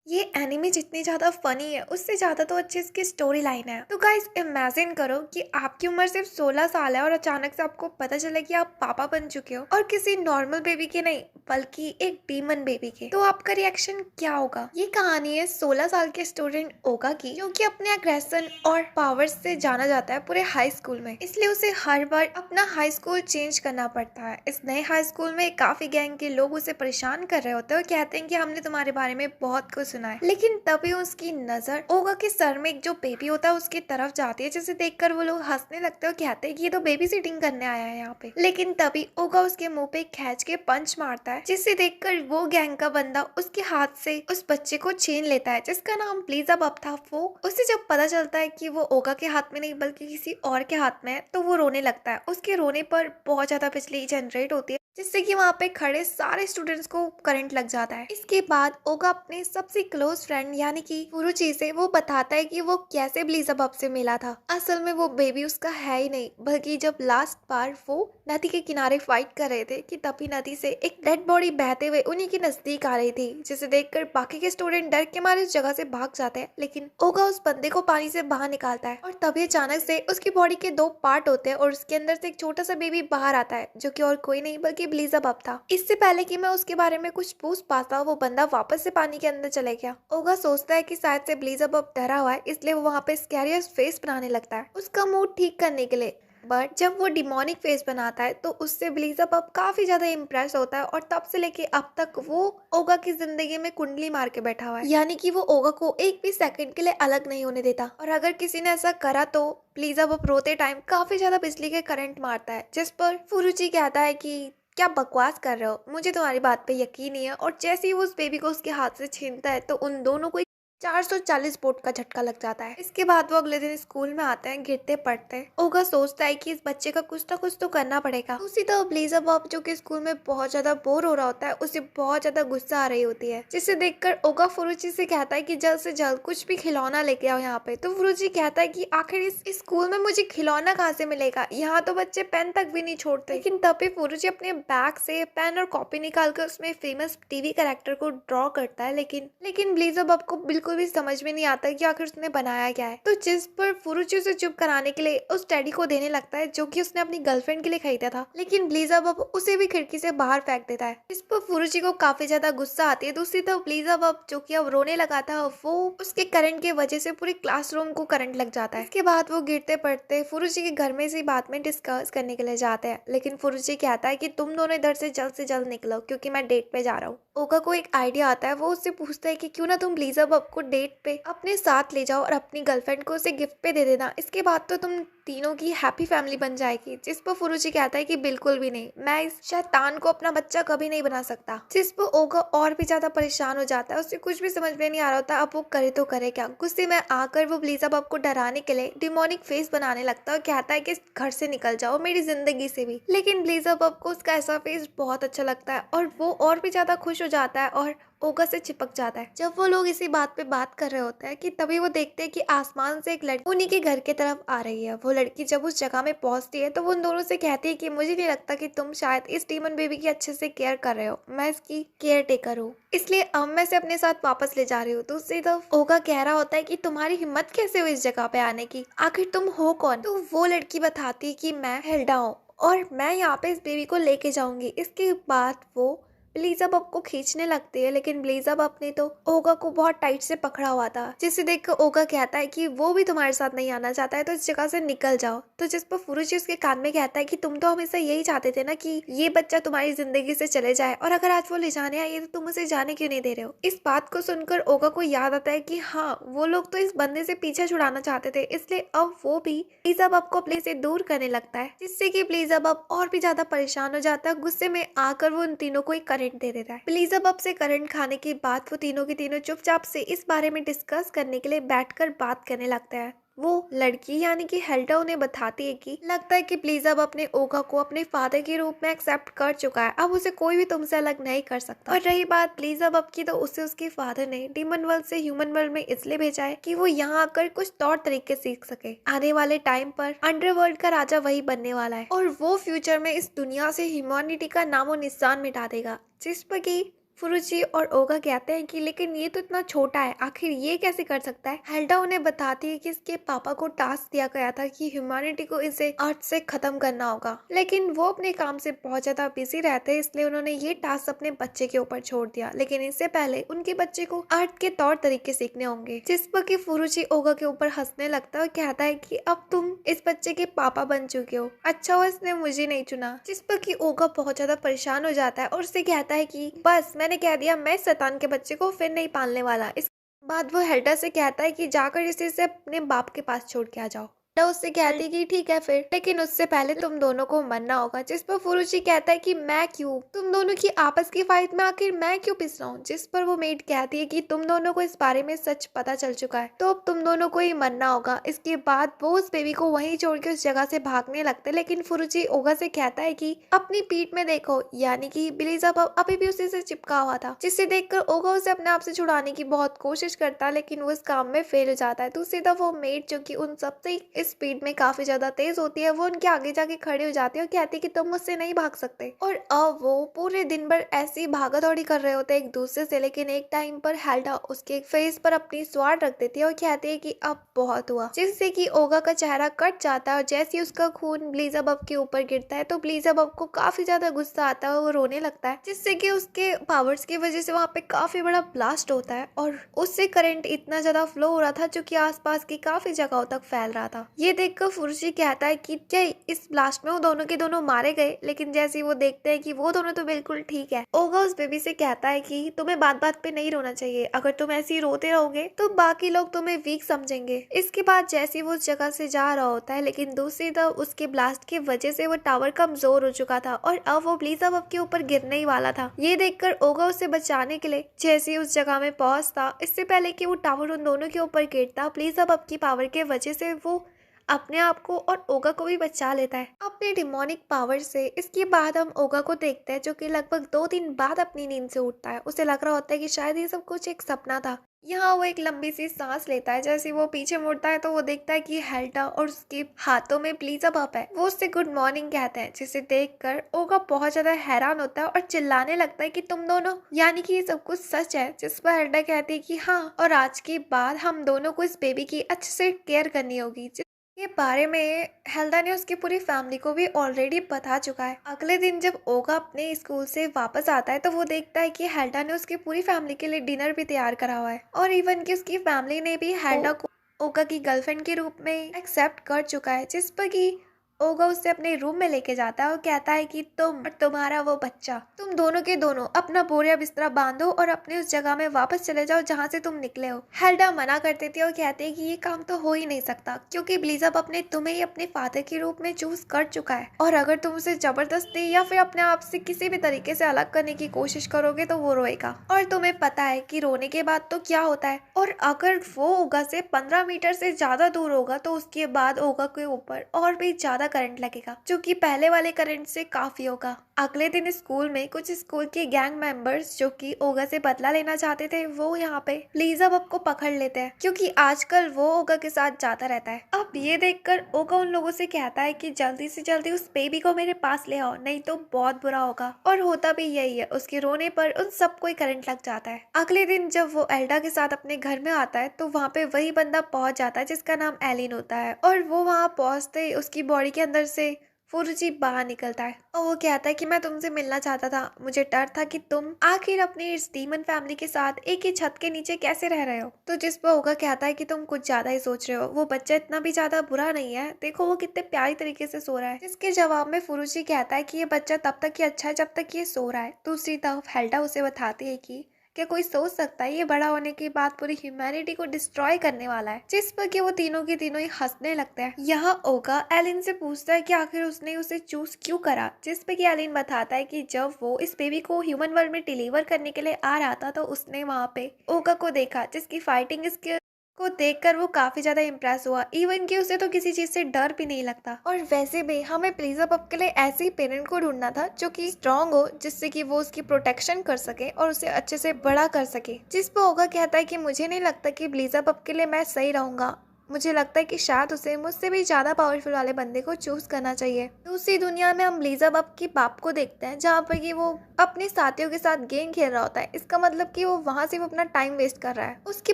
ये एनिमे जितनी ज्यादा फनी है उससे ज्यादा तो अच्छी इसकी स्टोरी लाइन है। तो गाइस इमेजिन करो कि आपकी उम्र सिर्फ 16 साल है और अचानक से आपको पता चले कि आप पापा बन चुके हो, और किसी नॉर्मल बेबी के नहीं बल्कि एक डीमन बेबी के। तो आपका रिएक्शन क्या होगा? ये कहानी है 16 साल के स्टूडेंट ओगा की, जो कि अपने अग्रेशन और पावर्स से जाना जाता है पूरे हाई स्कूल में। इसलिए उसे हर बार अपना हाई स्कूल चेंज करना पड़ता है। इस नए हाई स्कूल में काफी गैंग के लोग उसे परेशान कर रहे होते हैं और कहते हैं कि हमने तुम्हारे बारे में बहुत कुछ सुना है। लेकिन तभी उसकी नजर ओगा के सर में एक जो बेबी होता है उसकी तरफ जाती है, जिसे देखकर वो लोग हंसने लगते हैं और कहते हैं कि ये तो बेबी सिटिंग करने आया है यहाँ पे। लेकिन तभी ओगा उसके मुंह पे खींच के पंच मारता है, जिसे देखकर वो गैंग का बंदा उसके हाथ से उस बच्चे को छीन लेता है, जिसका नाम प्लीजा बब था। वो उसे जब पता चलता है कि वो ओगा के हाथ में नहीं बल्कि किसी और के हाथ में है, तो वो रोने लगता है। उसके रोने पर बहुत ज्यादा बिजली जनरेट होती है, जिससे कि वहाँ पे खड़े सारे स्टूडेंट्स को करंट लग जाता है। इसके बाद ओगा अपने सबसे क्लोज फ्रेंड यानी कि फुरुची से वो बताता है कि वो कैसे ब्लीज़बब से मिला था। असल में वो बेबी उसका है ही नहीं, बल्कि जब लास्ट बार वो नदी के किनारे फाइट कर रहे थे कि तभी नदी से एक डेड बॉडी बहते हुए उन्हीं के नजदीक आ रही थी, जिसे देखकर बाकी के स्टूडेंट डर के मारे उस जगह से भाग जाते हैं। लेकिन ओगा उस बंदे को पानी से बाहर निकालता है और तभी अचानक से उसकी बॉडी के दो पार्ट होते हैं और उसके अंदर से एक छोटा सा बेबी बाहर आता है, जो कि और कोई नहीं बल्कि ब्लीज़बब था। इससे पहले कि मैं उसके बारे में कुछ पूछ पाता, वो बंदा वापस से पानी के अंदर चले गया। ओगा सोचता है कि शायद से ब्लीज़बब डरा हुआ है, इसलिए वो वहाँ पे स्कैरियस फेस बनाने लगता है उसका मूड ठीक करने के लिए। बट जब वो डिमोनिक फेस बनाता है तो उससे ब्लीज़बब काफी ज्यादा इम्प्रेस होता है और तब से लेके अब तक वो ओगा की जिंदगी में कुंडली मार के बैठा हुआ है, यानी कि वो ओगा को एक भी सेकंड के लिए अलग नहीं होने देता। और अगर किसी ने ऐसा करा तो ब्लीज़बब रोते टाइम काफी ज्यादा बिजली के करंट मारता है, जिस पर फुरुची कहता है कि क्या बकवास कर रहे हो, मुझे तुम्हारी बात पे यकीन नहीं है। और जैसे ही वो उस बेबी को उसके हाथ से छीनता है तो उन दोनों को 440 वोल्ट का झटका लग जाता है। इसके बाद वो अगले दिन स्कूल में आते हैं गिरते पड़ते। ओगा सोचता है कि इस बच्चे का कुछ ना कुछ तो करना पड़ेगा। उसी तरह ब्लीज़बब जो कि स्कूल में बहुत ज्यादा बोर हो रहा होता है, उसे बहुत ज्यादा गुस्सा आ रही होती है, जिसे देखकर ओगा फुरुची से कहता है कि जल्द से जल्द कुछ भी खिलौना लेके आओ यहाँ पे। तो फुरुची कहता है कि आखिर इस स्कूल में मुझे खिलौना कहाँ से मिलेगा, यहाँ तो बच्चे पेन तक भी नहीं छोड़ते। लेकिन तभी फुरुची अपने बैग से पेन और कॉपी निकाल कर उसमें फेमस टीवी कैरेक्टर को ड्रॉ करता है। लेकिन ब्लीज़बब को बिल्कुल भी समझ में नहीं आता कि आखिर उसने बनाया क्या है। तो जिस पर फुरुची उसे चुप कराने के लिए उस टेडी को देने लगता है, जो कि उसने अपनी गर्लफ्रेंड के लिए खरीदा था। लेकिन ब्लीज़बब उसे भी खिड़की से बाहर फेंक देता है, इस पर फुरुची को काफी ज्यादा गुस्सा आती है। दूसरी तरफ ब्लीज़बब जो कि अब रोने लगा था, वो उसके करंट की वजह से पूरी क्लासरूम को करंट लग जाता है। इसके बाद वो गिरते पड़ते फुरुची के घर में इसी बात में डिस्कस करने के लिए जाते हैं। लेकिन फुरुची कहता है कि तुम दोनों इधर से जल्द निकलो क्योंकि मैं डेट पे जा रहा हूँ। ओगा को एक आइडिया आता है, वो उससे पूछता है कि क्यों ना तुम ब्लीज़बब को डेट पे अपने साथ ले जाओ और अपनी गर्लफ्रेंड को उसे गिफ्ट पे दे देना, इसके बाद तो तुम तीनों की हैप्पी फैमिली बन जाएगी। जिस पर फुरुची कहता है कि बिल्कुल भी नहीं, मैं इस शैतान को अपना बच्चा कभी नहीं बना सकता। जिस पर ओगा और भी ज्यादा परेशान हो जाता है, उसे कुछ भी समझ में नहीं आ रहा होता अब वो करे तो करे क्या। गुस्से में आकर वो ब्लीज़बब को डराने के लिए डिमोनिक फेस बनाने लगता है और कहता है कि इस घर से निकल जाओ, मेरी जिंदगी से भी। लेकिन ब्लीज़बब को उसका ऐसा फेस बहुत अच्छा लगता है और वो और भी ज्यादा खुश हो जाता है और ओगा से चिपक जाता है। जब वो लोग इसी बात पे बात कर रहे होते हैं कि तभी वो देखते हैं कि आसमान से एक लड़की उन्हीं के घर के तरफ आ रही है। वो लड़की जब उस जगह में पहुंचती है तो वो उन दोनों से कहती है कि मुझे नहीं लगता कि तुम शायद इस डीमन बेबी की अच्छे से केयर कर रहे हो, मैं इसकी केयर टेकर हूँ, इसलिए अब मैं इसे अपने साथ वापस ले जा रही हूँ। दूसरी तरफ ओगा कह रहा होता है कि तुम्हारी हिम्मत कैसे हुई इस जगह पे आने की, आखिर तुम हो कौन? तो वो लड़की बताती है कि मैं हेल्डा हूँ और मैं यहाँ पे इस बेबी को लेके जाऊंगी। इसके बाद वो ब्लीज़बब को खींचने लगती है, लेकिन ब्लीज़बब ने तो ओगा को बहुत टाइट से पकड़ा हुआ था, जिसे देखकर ओगा कहता है कि वो भी तुम्हारे साथ नहीं आना चाहता है तो इस जगह से निकल जाओ। तो जिस पर फुरुची उसके कान में कहता है कि तुम तो हमेशा यही चाहते थे ना कि ये बच्चा तुम्हारी जिंदगी से चले जाए, और अगर आज वो ले जाने आई है तो तुम उसे जाने क्यों नहीं दे रहे हो। इस बात को सुनकर ओगा को याद आता है कि हाँ, वो लोग तो इस बंदे से पीछे छुड़ाना चाहते थे, इसलिए अब वो भी ब्लीज़बब को अपने से दूर करने लगता है, जिससे कि ब्लीज़बब और भी ज्यादा परेशान हो जाता है। गुस्से में आकर वो उन तीनों को एक करंट दे देता है। ब्लीज़बब से करंट खाने के बाद वो तीनों के तीनों चुपचाप से इस बारे में डिस्कस करने के लिए बैठकर बात करने लगता है। वो लड़की यानी कि हेल्डा उन्हें बताती है कि लगता है कि ब्लीज़बब अपने ओगा को अपने फादर के रूप में एक्सेप्ट कर चुका है, अब उसे कोई भी तुमसे अलग नहीं कर सकता। और रही बात ब्लीज़बब की, तो उसे उसके फादर ने डीमन वर्ल्ड से ह्यूमन वर्ल्ड में इसलिए भेजा है कि वो यहाँ आकर कुछ तौर तरीके सीख सके। आने वाले टाइम पर अंडरवर्ल्ड का राजा वही बनने वाला है और वो फ्यूचर में इस दुनिया से ह्यूमैनिटी का नामो निशान मिटा देगा। जिस पर कि फुरुची और ओगा कहते हैं कि लेकिन ये तो इतना छोटा है, आखिर ये कैसे कर सकता है। हेल्डा उन्हें बताती है कि इसके पापा को टास्क दिया गया था कि ह्यूमैनिटी को इसे अर्थ से खत्म करना होगा, लेकिन वो अपने काम से बहुत ज्यादा बिजी रहते हैं, इसलिए उन्होंने ये टास्क अपने बच्चे के ऊपर छोड़ दिया। लेकिन इससे पहले उनके बच्चे को अर्थ के तौर तरीके सीखने होंगे, जिस पर कि फुरुची ओगा के ऊपर हंसने लगता है और कहता है कि अब तुम इस बच्चे के पापा बन चुके हो, अच्छा हुआ इसने मुझे नहीं चुना। जिस पर कि ओगा बहुत ज्यादा परेशान हो जाता है और उससे कहता है कि बस मैंने कह दिया, मैं शैतान के बच्चे को फिर नहीं पालने वाला। इस बाद वो हेल्डा से कहता है कि जाकर इसे अपने बाप के पास छोड़ के आ जाओ। हेल्डा उससे कहती है कि ठीक है फिर, लेकिन उससे पहले तुम दोनों को मरना होगा। जिस पर फुरुची कहता है कि मैं क्यों, तुम दोनों की आपस की फाइट में आखिर मैं क्यों पिस रहा हूँ। जिस पर वो मेड कहती है कि तुम दोनों को इस बारे में सच पता चल चुका है, तो अब तुम दोनों को ही मरना होगा। इसके बाद वो उस बेबी को वहीं छोड़ के उस जगह से भागने लगते, लेकिन फुरुची ओगा से कहता है कि अपनी पीठ में देखो, यानी कि बेलिज़ेबब अभी भी उसी से चिपका हुआ था। जिसे देखकर ओगा उसे अपने आप से छुड़ाने की बहुत कोशिश करता है, लेकिन वो इस काम में फेल हो जाता है। दूसरी तरफ वो मेड जो कि उन सबसे स्पीड में काफी ज्यादा तेज होती है, वो उनके आगे जाके खड़ी हो जाती है और कहती है कि तुम मुझसे नहीं भाग सकते। और अब वो पूरे दिन भर ऐसी भागा दौड़ी कर रहे होते हैं एक दूसरे से, लेकिन एक टाइम पर हेल्डा उसके फेस पर अपनी स्वार रख देती है और कहती है कि अब बहुत हुआ, जिससे कि ओगा का चेहरा कट जाता है। और जैसे ही उसका खून बेलिज़ेबब के ऊपर गिरता है तो बेलिज़ेबब को काफी ज्यादा गुस्सा आता है और वो रोने लगता है, जिससे कि उसके पावर्स की वजह से वहाँ पे काफी बड़ा ब्लास्ट होता है और उससे करंट इतना ज्यादा फ्लो हो रहा था जो कि आसपास की काफी जगहों तक फैल रहा था। ये देखकर फुरुची कहता है कि क्या इस ब्लास्ट में वो दोनों के दोनों मारे गए, लेकिन जैसे ही वो देखते हैं कि वो दोनों तो बिल्कुल ठीक है, ओगा उस बेबी से कहता है कि तुम्हें बात बात पे नहीं रोना चाहिए, अगर तुम ऐसे ही रोते रहोगे तो बाकी लोग तुम्हें वीक समझेंगे। इसके बाद जैसे ही वो उस जगह से जा रहा होता है, लेकिन दूसरी तरफ उसके ब्लास्ट की वजह से वो टावर कमजोर हो चुका था और अब वो बेलिज़ेबब के ऊपर गिरने ही वाला था। ये देखकर ओगा उसे बचाने के लिए जैसे ही उस जगह में पहुंचता, इससे पहले कि वो टावर उन दोनों के ऊपर गिरता, बेलिज़ेबब की पावर के वजह से वो अपने आप को और ओगा को भी बचा लेता है अपने डिमोनिक पावर से। इसके बाद हम ओगा को देखते हैं जो कि लगभग 2 दिन बाद अपनी नींद से उठता है। उसे लग रहा होता है कि शायद ये सब कुछ एक सपना था। यहाँ वो एक लंबी सी सांस लेता है। जैसे वो पीछे मुड़ता है तो वो देखता है कि हेल्डा और उसके हाथों में बेलिज़ेबब है। वो उससे गुड मॉर्निंग कहते हैं, जिसे देखकर ओगा बहुत ज्यादा हैरान होता है और चिल्लाने लगता है कि तुम दोनों, यानी कि ये सब कुछ सच है। जिस पर हेल्डा कहती है कि हाँ, और आज के बाद हम दोनों को इस बेबी की अच्छे से केयर करनी होगी। ये बारे में हेल्डा ने उसकी पूरी फैमिली को भी ऑलरेडी बता चुका है। अगले दिन जब ओगा अपने स्कूल से वापस आता है तो वो देखता है कि हेल्डा ने उसकी पूरी फैमिली के लिए डिनर भी तैयार करा हुआ है और इवन कि उसकी फैमिली ने भी हेल्डा को ओगा की गर्लफ्रेंड के रूप में एक्सेप्ट कर चुका है। जिस पर कि ओगा उसे अपने रूम में लेके जाता है और कहता है कि तुम और तुम्हारा वो बच्चा, तुम दोनों के दोनों अपना बोरिया बिस्तरा बांधो और अपने उस जगह में वापस चले जाओ जहाँ से तुम निकले हो। हेल्डा मना कर देती है और कहते हैं कि ये काम तो हो ही नहीं सकता, क्योंकि बेलिज़ेबब ने तुम्हें ही अपने फादर के रूप में चूज कर चुका है और अगर तुम उसे जबरदस्ती या फिर अपने आप से किसी भी तरीके से अलग करने की कोशिश करोगे तो वो रोएगा और तुम्हें पता है कि रोने के बाद तो क्या होता है। और अगर वो ओगा से 15 मीटर से ज्यादा दूर होगा तो उसके बाद ओगा के ऊपर और भी ज्यादा करंट लगेगा, जो कि पहले वाले करंट से काफी होगा। अगले दिन स्कूल में कुछ स्कूल के गैंग मेंबर्स जो कि ओगा से बदला लेना चाहते थे, वो यहाँ पे बेलिज़ेबब को पकड़ लेते हैं, क्योंकि आजकल वो ओगा के साथ जाता रहता है। अब ये देखकर ओगा उन लोगों से कहता है कि जल्दी से जल्दी उस बेबी को मेरे पास ले आओ, नहीं तो बहुत बुरा होगा। और होता भी यही है, उसके रोने पर उन सबको ही करंट लग जाता है। अगले दिन जब वो एल्डा के साथ अपने घर में आता है तो वहाँ पे वही बंदा पहुंच जाता है जिसका नाम एलिन होता है और वो वहाँ पहुंचते ही उसकी बॉडी के अंदर से फुरुची बाहर निकलता है और वो कहता है कि मैं तुमसे मिलना चाहता था, मुझे डर था कि तुम आखिर अपनी इस डीमन फैमिली के साथ एक ही छत के नीचे कैसे रह रहे हो। तो जिस पर ओगा कहता है कि तुम कुछ ज्यादा ही सोच रहे हो, वो बच्चा इतना भी ज्यादा बुरा नहीं है, देखो वो कितने प्यारी तरीके से सो रहा है। जिसके जवाब में फुरुची कहता है कि ये बच्चा तब तक ही अच्छा है जब तक ये सो रहा है। दूसरी तरफ हेल्डा उसे बताती है कि क्या कोई सोच सकता है ये बड़ा होने के बाद पूरी ह्यूमैनिटी को डिस्ट्रॉय करने वाला है। जिस पर कि वो तीनों के तीनों ही हंसने लगते हैं। यहाँ ओगा एलिन से पूछता है कि आखिर उसने उसे चूज क्यों करा, जिस पे कि एलिन बताता है कि जब वो इस बेबी को ह्यूमन वर्ल्ड में डिलीवर करने के लिए आ रहा था तो उसने वहाँ पे ओगा को देखा, जिसकी फाइटिंग स्किल को देखकर वो काफी ज्यादा इम्प्रेस हुआ। इवन कि उसे तो किसी चीज से डर भी नहीं लगता। और वैसे भी हमें बेलिज़ेबब के लिए ऐसे ही पेरेंट को ढूंढना था जो कि स्ट्रांग हो, जिससे कि वो उसकी प्रोटेक्शन कर सके और उसे अच्छे से बड़ा कर सके। जिस पर ओगा कहता है कि मुझे नहीं लगता कि बेलिज़ेबब के लिए मैं सही रहूंगा, मुझे लगता है कि शायद उसे मुझसे भी ज़्यादा पावरफुल वाले बंदे को चूज करना चाहिए। दूसरी दुनिया में हम लीजा बब की बाप को देखते हैं, जहाँ पर कि वो अपने साथियों के साथ गेम खेल रहा होता है। इसका मतलब कि वो वहाँ से अपना टाइम वेस्ट कर रहा है, उसके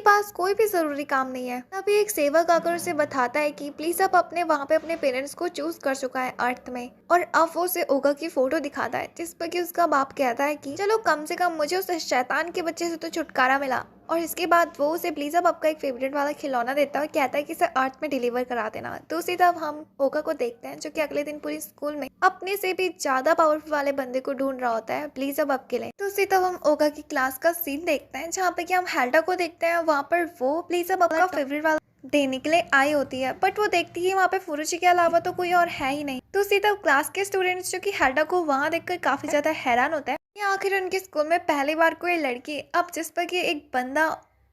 पास कोई भी जरूरी काम नहीं है। तभी एक सेवक आकर उसे बताता है कि प्लीज अब अपने वहाँ पे अपने पेरेंट्स को चूज कर चुका है अर्थ में, और अब वो उसे ओगा की फोटो दिखाता है, जिस पर कि उसका बाप कहता है कि चलो कम से कम मुझे उस शैतान के बच्चे से तो छुटकारा मिला। और इसके बाद वो उसे प्लीज अब आपका एक फेवरेट वाला खिलौना देता है और कहता है कि इसे अर्थ में डिलीवर करा देना। दूसरी तरफ हम ओगा को देखते हैं, जो कि अगले दिन पूरी स्कूल में अपने से भी ज्यादा पावरफुल वाले बंदे को ढूंढ रहा होता है प्लीज अब के लिए। दूसरी तरफ हम ओगा की क्लास का सीन देखते हैं, जहाँ पे कि हम हेल्डा को देखते हैं। वहाँ पर वो प्लीज अब का फेवरेट वाला देने के लिए आई होती है, बट वो देखती है वहाँ पे फुरुची के अलावा तो कोई और है ही नहीं। दूसरी तरफ क्लास के स्टूडेंट्स जो कि हेल्डा को वहाँ देखकर काफी ज्यादा हैरान होता है कि आखिर उनके स्कूल में पहली बार कोई लड़की, अब जिस पर कि एक बंदा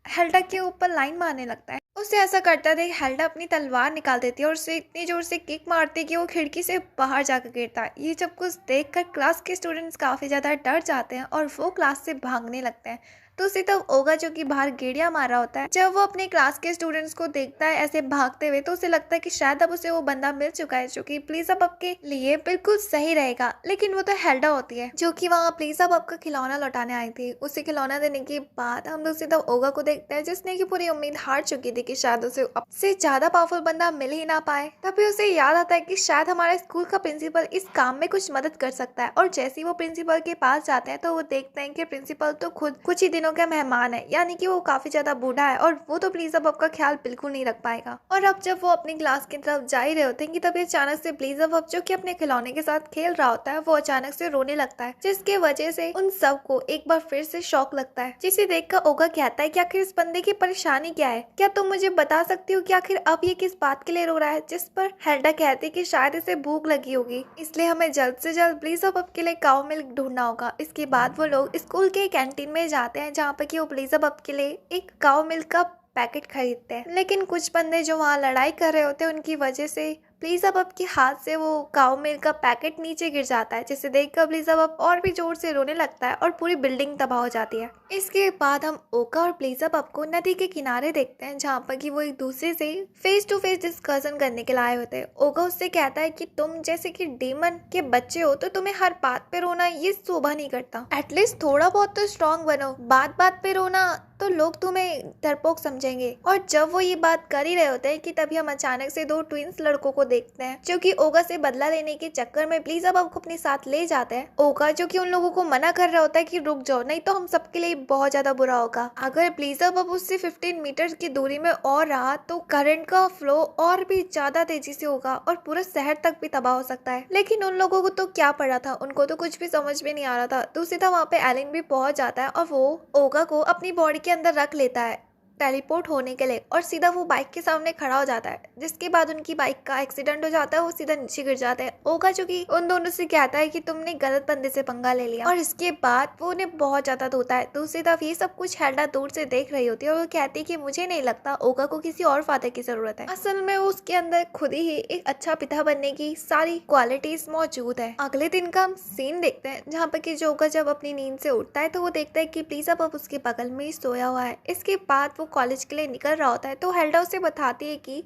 हेल्डा के ऊपर लाइन मारने लगता है। उसे ऐसा करता देख हेल्डा अपनी तलवार निकाल देती है और उसे इतनी जोर से किक मारती है कि वो खिड़की से बाहर जाकर गिरता है। ये सब कुछ देखकर क्लास के स्टूडेंट्स काफी ज्यादा डर जाते हैं और वो क्लास से भागने लगते हैं। दूसरी तरफ ओगा जो कि बाहर गेड़िया मार रहा होता है, जब वो अपने क्लास के स्टूडेंट्स को देखता है ऐसे भागते हुए, तो उसे लगता है कि शायद अब उसे वो बंदा मिल चुका है जो कि प्लीज अब के लिए बिल्कुल सही रहेगा। लेकिन वो तो हेल्डा होती है जो कि वहाँ प्लीज अब का खिलौना लौटाने आई थी। उसे खिलौना देने के बाद हम दूसरी तरफ ओगा को देखते हैं, जिसने की पूरी उम्मीद हार चुकी थी कि शायद उसे अब से ज्यादा पावरफुल बंदा मिल ही ना पाए। तभी उसे याद आता है कि शायद हमारे स्कूल का प्रिंसिपल इस काम में कुछ मदद कर सकता है। और जैसे ही वो प्रिंसिपल के पास जाते हैं तो वो देखते हैं कि प्रिंसिपल तो खुद कुछ ही दिनों का मेहमान है, यानी कि वो काफी ज्यादा बूढ़ा है और वो तो प्लीज अब का ख्याल बिल्कुल नहीं रख पाएगा। और अब जब वो अपनी क्लास की तरफ जा ही रहे होते हैं कि तभी अचानक से प्लीज अब जो कि अपने खिलौने के साथ खेल रहा होता है, वो अचानक से रोने लगता है, जिसके वजह से उन सबको एक बार फिर से शौक लगता है। जिसे देखकर ओगा कहता है कि आखिर इस बंदे की परेशानी क्या है, क्या तुम मुझे बता सकती हो कि आखिर अब ये किस बात के लिए रो रहा है। जिस पर हेल्डा कहती है कि शायद इसे भूख लगी होगी, इसलिए हमें जल्द से जल्द प्लीज अब के लिए काऊ मिल्क ढूंढना होगा। इसके बाद वो लोग स्कूल के कैंटीन में जाते हैं, जहाँ पर कि वो प्लीज अब के लिए एक काऊ मिल्क का पैकेट खरीदते हैं। लेकिन कुछ बंदे जो वहाँ लड़ाई कर रहे होते हैं, उनकी वजह से प्लीज अब के हाथ से वो काऊ मिल्क का पैकेट नीचे गिर जाता है, जिसे देखकर प्लीज अब और भी जोर से रोने लगता है और पूरी बिल्डिंग तबाह हो जाती है। इसके बाद हम ओका और प्लीज अब को नदी के किनारे देखते हैं, जहाँ पर कि वो एक दूसरे से फेस टू फेस डिस्कशन करने के लिए आए होते हैं। ओका उससे कहता है कि तुम जैसे कि डेमन के बच्चे हो, तो तुम्हें हर बात पे रोना ये शोभा नहीं करता। एटलीस्ट थोड़ा बहुत तो स्ट्रांग बनो, बात बात पे रोना तो लोग तुम्हें डरपोक समझेंगे। और जब वो ये बात कर ही रहे होते हैं कि तभी हम अचानक से दो ट्विंस लड़कों को देखते हैं, जो कि ओगा से बदला लेने के चक्कर में प्लीज अब को अपने साथ ले जाते हैं। ओगा जो कि उन लोगों को मना कर रहा होता है कि रुक जाओ, नहीं तो हम सबके लिए बहुत ज्यादा बुरा होगा। अगर प्लीज अब उससे 15 मीटर की दूरी में और रहा तो करंट का फ्लो और भी ज्यादा तेजी से होगा और पूरा शहर तक भी तबाह हो सकता है। लेकिन उन लोगों को तो क्या पड़ा था, उनको तो कुछ भी समझ में नहीं आ रहा था। दूसरी तरफ वहाँ पे एलिन भी पहुंच जाता है और वो ओगा को अपनी बॉडी के अंदर रख लेता है टेलीपोर्ट होने के लिए, और सीधा वो बाइक के सामने खड़ा हो जाता है, जिसके बाद उनकी बाइक का एक्सीडेंट हो जाता है। वो सीधा नीचे गिर जाते हैं। ओगा जो कि उन दोनों से कहता है कि तुमने गलत बंदे से पंगा ले लिया, और इसके बाद वो उन्हें बहुत ज्यादा धोता है। दूसरी तरफ ये सब कुछ हेल्डा दूर से देख रही होती है और वो कहती है कि मुझे नहीं लगता ओगा को किसी और फादर की जरूरत है। असल में उसके अंदर खुद ही एक अच्छा पिता बनने की सारी क्वालिटीज मौजूद है। अगले दिन का हम सीन देखते हैं, जहाँ पर कि ओगा जब अपनी नींद से उठता है तो वो देखता है कि प्लीज अब उसके बगल में ही सोया हुआ है। इसके बाद वो कॉलेज के लिए निकल रहा होता है, तो हेल्डा उसे बताती है कि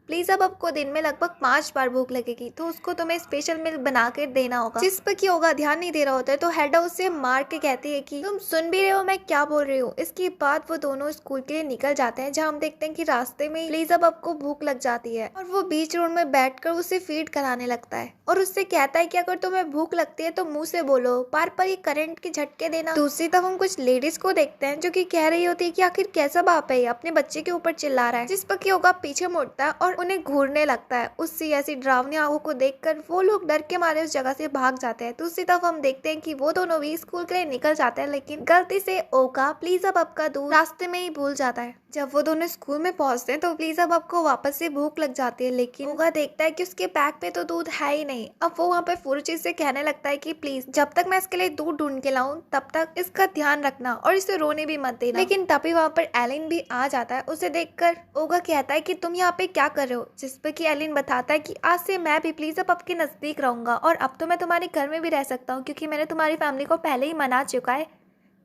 प्लीज अब आपको दिन में लगभग 5 बार भूख लगेगी, तो उसको तुम्हें स्पेशल मिल्क बना कर देना होगा। जिस पर कि ओगा ध्यान नहीं दे रहा होता है, तो हेल्डा उसे मार के कहती है कि तुम सुन भी रहे हो मैं क्या बोल रही हूँ। इसके बाद वो दोनों स्कूल के लिए निकल जाते हैं, जहाँ हम देखते हैं कि रास्ते में प्लीज अब आपको भूख लग जाती है और वो बीच रोड में बैठकर उसे फीड कराने लगता है और उससे कहता है कि अगर तुम्हें भूख लगती है तो मुंह से बोलो, बार बार ये करंट के झटके देना। दूसरी तरफ हम कुछ लेडीज को देखते हैं जो कि कह रही होती है कि आखिर कैसा बाप है अपने बच्चे के ऊपर चिल्ला रहा है, जिस पर कि ओगा पीछे मुड़ता है और उन्हें घूरने लगता है। उससे ऐसी डरावनी आंखों को देखकर वो लोग डर के मारे उस जगह से भाग जाते हैं। दूसरी तरफ हम देखते हैं कि वो दोनों भी स्कूल के लिए निकल जाते हैं, लेकिन गलती से ओगा प्लीज अब आपका दूध रास्ते में ही भूल जाता है। जब वो दोनों स्कूल में पहुंचते हैं तो प्लीज अब आपको वापस से भूख लग जाती है, लेकिन ओगा देखता है कि उसके बैग पे तो दूध है ही नहीं। अब वो वहाँ पे फुरुची से कहने लगता है कि प्लीज जब तक मैं इसके लिए दूध ढूंढ के लाऊं तब तक इसका ध्यान रखना और इसे रोने भी मत देना। लेकिन तभी वहाँ पर एलिन भी आ जाता है। उसे देखकर ओगा कहता है कि तुम यहाँ पे क्या कर रहे हो, जिस पर कि एलिन बताता है कि आज से मैं भी प्लीज अब आपके नजदीक रहूंगा और अब तो मैं तुम्हारे घर में भी रह सकता हूँ, क्योंकि मैंने तुम्हारी फैमिली को पहले ही मना चुका है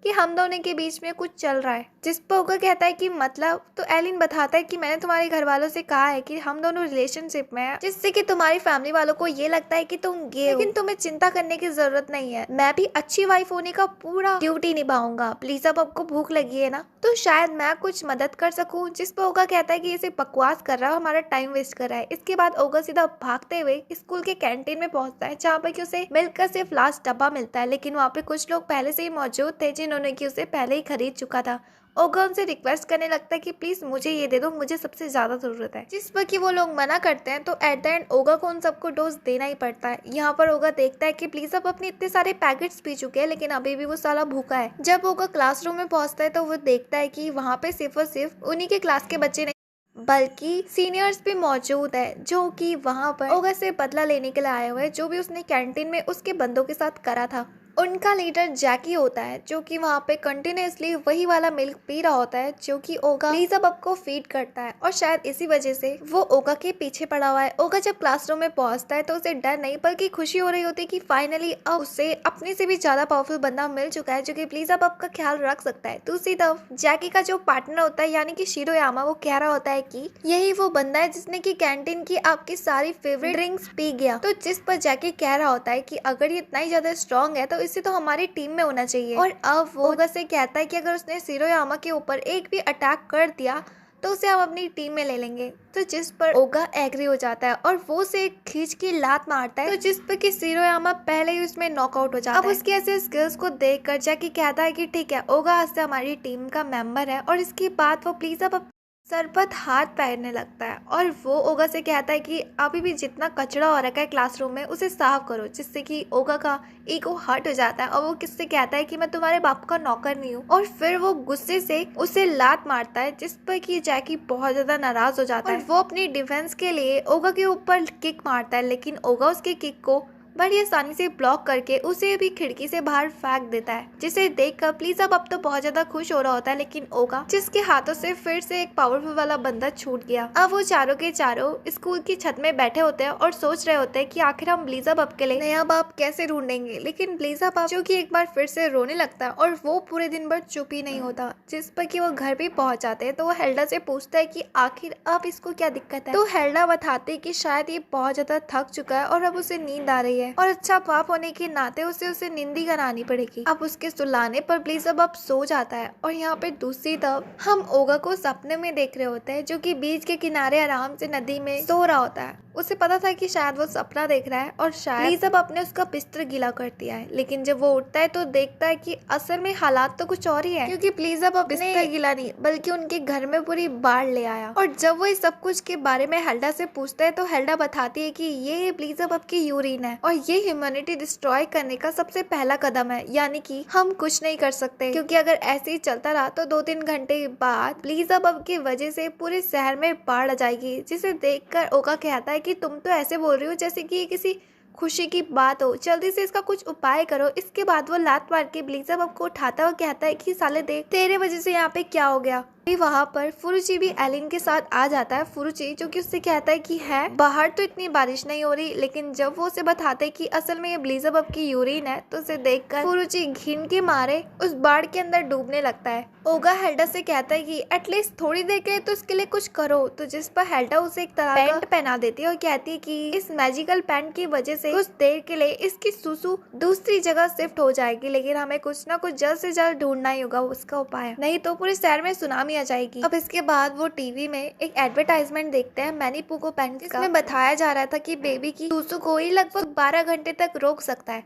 कि हम दोनों के बीच में कुछ चल रहा है। जिस पर ओगा कहता है कि मतलब, तो एलिन बताता है कि मैंने तुम्हारे घर वालों से कहा है कि हम दोनों रिलेशनशिप में हैं, जिससे कि तुम्हारी फैमिली वालों को ये लगता है कि तुम गे हो, लेकिन तुम्हें चिंता करने की जरूरत नहीं है। मैं भी अच्छी वाइफ होने का पूरा ड्यूटी निभाऊंगा। प्लीज, अब आपको भूख लगी है ना, तो शायद मैं कुछ मदद कर सकूं। जिस पर ओगा कहता है कि इसे बकवास कर रहा है, हमारा टाइम वेस्ट कर रहा है। इसके बाद ओगा सीधा भागते हुए स्कूल के कैंटीन में पहुंचता है, जहाँ पर कि उसे मिल्क का सिर्फ लास्ट डब्बा मिलता है, लेकिन वहाँ पे कुछ लोग पहले से ही मौजूद थे जिन्होंने कि उसे पहले ही खरीद चुका था। ओगा उनसे रिक्वेस्ट करने लगता है कि प्लीज मुझे ये दे दो, मुझे सबसे ज्यादा जरूरत है। जिस पर कि वो लोग मना करते हैं, तो एट द एंड ओगा को उन सबको डोज देना ही पड़ता है। यहाँ पर ओगा देखता है कि प्लीज अब अपने इतने सारे पैकेट्स पी चुके हैं, लेकिन अभी भी वो साला भूखा है। जब ओगा क्लासरूम में पहुंचता है तो वो देखता है कि वहाँ पे सिर्फ और सिर्फ उन्हीं के क्लास के बच्चे नहीं बल्कि सीनियर्स भी मौजूद है, जो कि वहाँ पर ओगा से बदला लेने के लिए आए हुए हैं, जो भी उसने कैंटीन में उसके बंदों के साथ करा था। उनका लीडर जैकी होता है, जो कि वहाँ पे कंटिन्यूसली वही वाला मिल्क पी रहा होता है जो कि ओगा लीज़ाबब को फीड करता है, और शायद इसी वजह से वो ओगा के पीछे पड़ा हुआ है। ओगा जब क्लासरूम में पहुंचता है तो उसे डर नहीं बल्कि खुशी हो रही होती है कि फाइनली अब उसे अपने से भी ज्यादा पावरफुल बंदा मिल चुका है, जो कि लीज़ाबब का ख्याल रख सकता है। दूसरी तरफ जैकी का जो पार्टनर होता है यानी कि शिरोयामा, वो कह रहा होता है कि यही वो बंदा है जिसने की कैंटीन की आपकी सारी फेवरेट ड्रिंक्स पी गया। तो जिस पर जैकी कह रहा होता है कि अगर ये इतना ही ज्यादा स्ट्रॉन्ग है तो इसे तो हमारी टीम में होना चाहिए। और अब वो ओगा से कहता है कि अगर उसने शिरोयामा के ऊपर एक भी अटैक कर दिया तो उसे हम अपनी टीम में ले लेंगे। तो जिस पर ओगा एग्री हो जाता है और वो उसे खींच के लात मारता है, तो जिस पर कि शिरोयामा पहले ही उसमें नॉकआउट हो जाता है। अब उसके ऐसे स्किल्स को देखकर जैकी कहता है कि ठीक है, ओगा आज से हमारी टीम का मेंबर है। और इसके बाद वो प्लीज अब सर पर हाथ पैरने लगता है और वो ओगा से कहता है कि अभी भी जितना कचरा हो रखा है क्लासरूम में उसे साफ करो, जिससे कि ओगा का ईगो हर्ट हो जाता है और वो किससे कहता है कि मैं तुम्हारे बाप का नौकर नहीं हूँ। और फिर वो गुस्से से उसे लात मारता है, जिस पर कि जैकी बहुत ज्यादा नाराज हो जाता है। वो अपनी डिफेंस के लिए ओगा के ऊपर किक मारता है, लेकिन ओगा उसके किक को बड़ी आसानी से ब्लॉक करके उसे भी खिड़की से बाहर फेंक देता है, जिसे देखकर प्लीज अब तो बहुत ज्यादा खुश हो रहा होता है। लेकिन ओगा जिसके हाथों से फिर से एक पावरफुल वाला बंदा छूट गया। अब वो चारों के चारों स्कूल की छत में बैठे होते हैं और सोच रहे होते हैं कि आखिर हम लीज़ाबब के लिए नया बाप कैसे ढूंढेंगे। लेकिन लीज़ाबब जो कि एक बार फिर से रोने लगता है और वो पूरे दिन भर चुप ही नहीं होता। जिस पर कि वो घर भी पहुंच जाते हैं तो वो हेल्डा से पूछता है कि आखिर अब इसको क्या दिक्कत है। तो हेल्डा बताते हैं कि शायद ये बहुत ज्यादा थक चुका है और अब उसे नींद आ रही है और अच्छा बाप होने के नाते उसे नींदी करानी पड़ेगी। अब उसके सुलाने पर लीज़ाबब सो जाता है और यहाँ पे दूसरी तरफ हम ओगा को सपने में देख रहे होते हैं, जो कि बीच के किनारे आराम से नदी में सो रहा होता है। उसे पता था कि शायद वो सपना देख रहा है और शायद लीज़ाबब ने उसका बिस्तर गीला कर दिया है, लेकिन जब वो उठता है तो देखता है कि असल में हालात तो कुछ और ही है, क्योंकि लीज़ाबब बिस्तर गीला नहीं बल्कि उनके घर में पूरी बाढ़ ले आया। और जब वो इस सब कुछ के बारे में हेल्डा से पूछता है तो हेल्डा बताती है कि ये लीज़ाबब की यूरिन है और ये ह्यूमैनिटी डिस्ट्रॉय करने का सबसे पहला कदम है, यानी कि हम कुछ नहीं कर सकते, क्योंकि अगर ऐसे ही चलता रहा तो 2-3 घंटे बाद लीज़ाबब की वजह से पूरे शहर में बाढ़ आ जाएगी। जिसे देखकर ओगा कहता है कि तुम तो ऐसे बोल रही हो जैसे कि ये किसी खुशी की बात हो, जल्दी से इसका कुछ उपाय करो। इसके बाद वो लात मार के लीज़ाबब को उठाता है और कहता है कि साले देख तेरे वजह से यहाँ पे क्या हो गया। वहाँ पर फुरुची भी एलिन के साथ आ जाता है। फुरुची जो कि उससे कहता है कि है बाहर तो इतनी बारिश नहीं हो रही, लेकिन जब वो उसे बताते कि असल में ये लीज़ाबब की यूरिन है तो उसे देखकर फुरुची घिन के मारे उस बाढ़ के अंदर डूबने लगता है। ओगा हेल्डा से कहता है कि एटलीस्ट थोड़ी देर के लिए तो इसके लिए कुछ करो, तो जिस पर हेल्डा उसे एक तरह का पैंट पहना देती है और कहती है कि इस मैजिकल पैंट की वजह से कुछ देर के लिए इसकी सुसु दूसरी जगह शिफ्ट हो जाएगी, लेकिन हमें कुछ ना कुछ जल्द से जल्द ढूंढना ही होगा उसका उपाय, नहीं तो पूरे शहर में सुनामी आ जाएगी। अब इसके बाद वो टीवी में एक एडवर्टाइजमेंट देखते हैं मैनी पुको पैंट का, जिसमें बताया जा रहा था कि बेबी की सुसु को ही लगभग 12 घंटे तक रोक सकता है,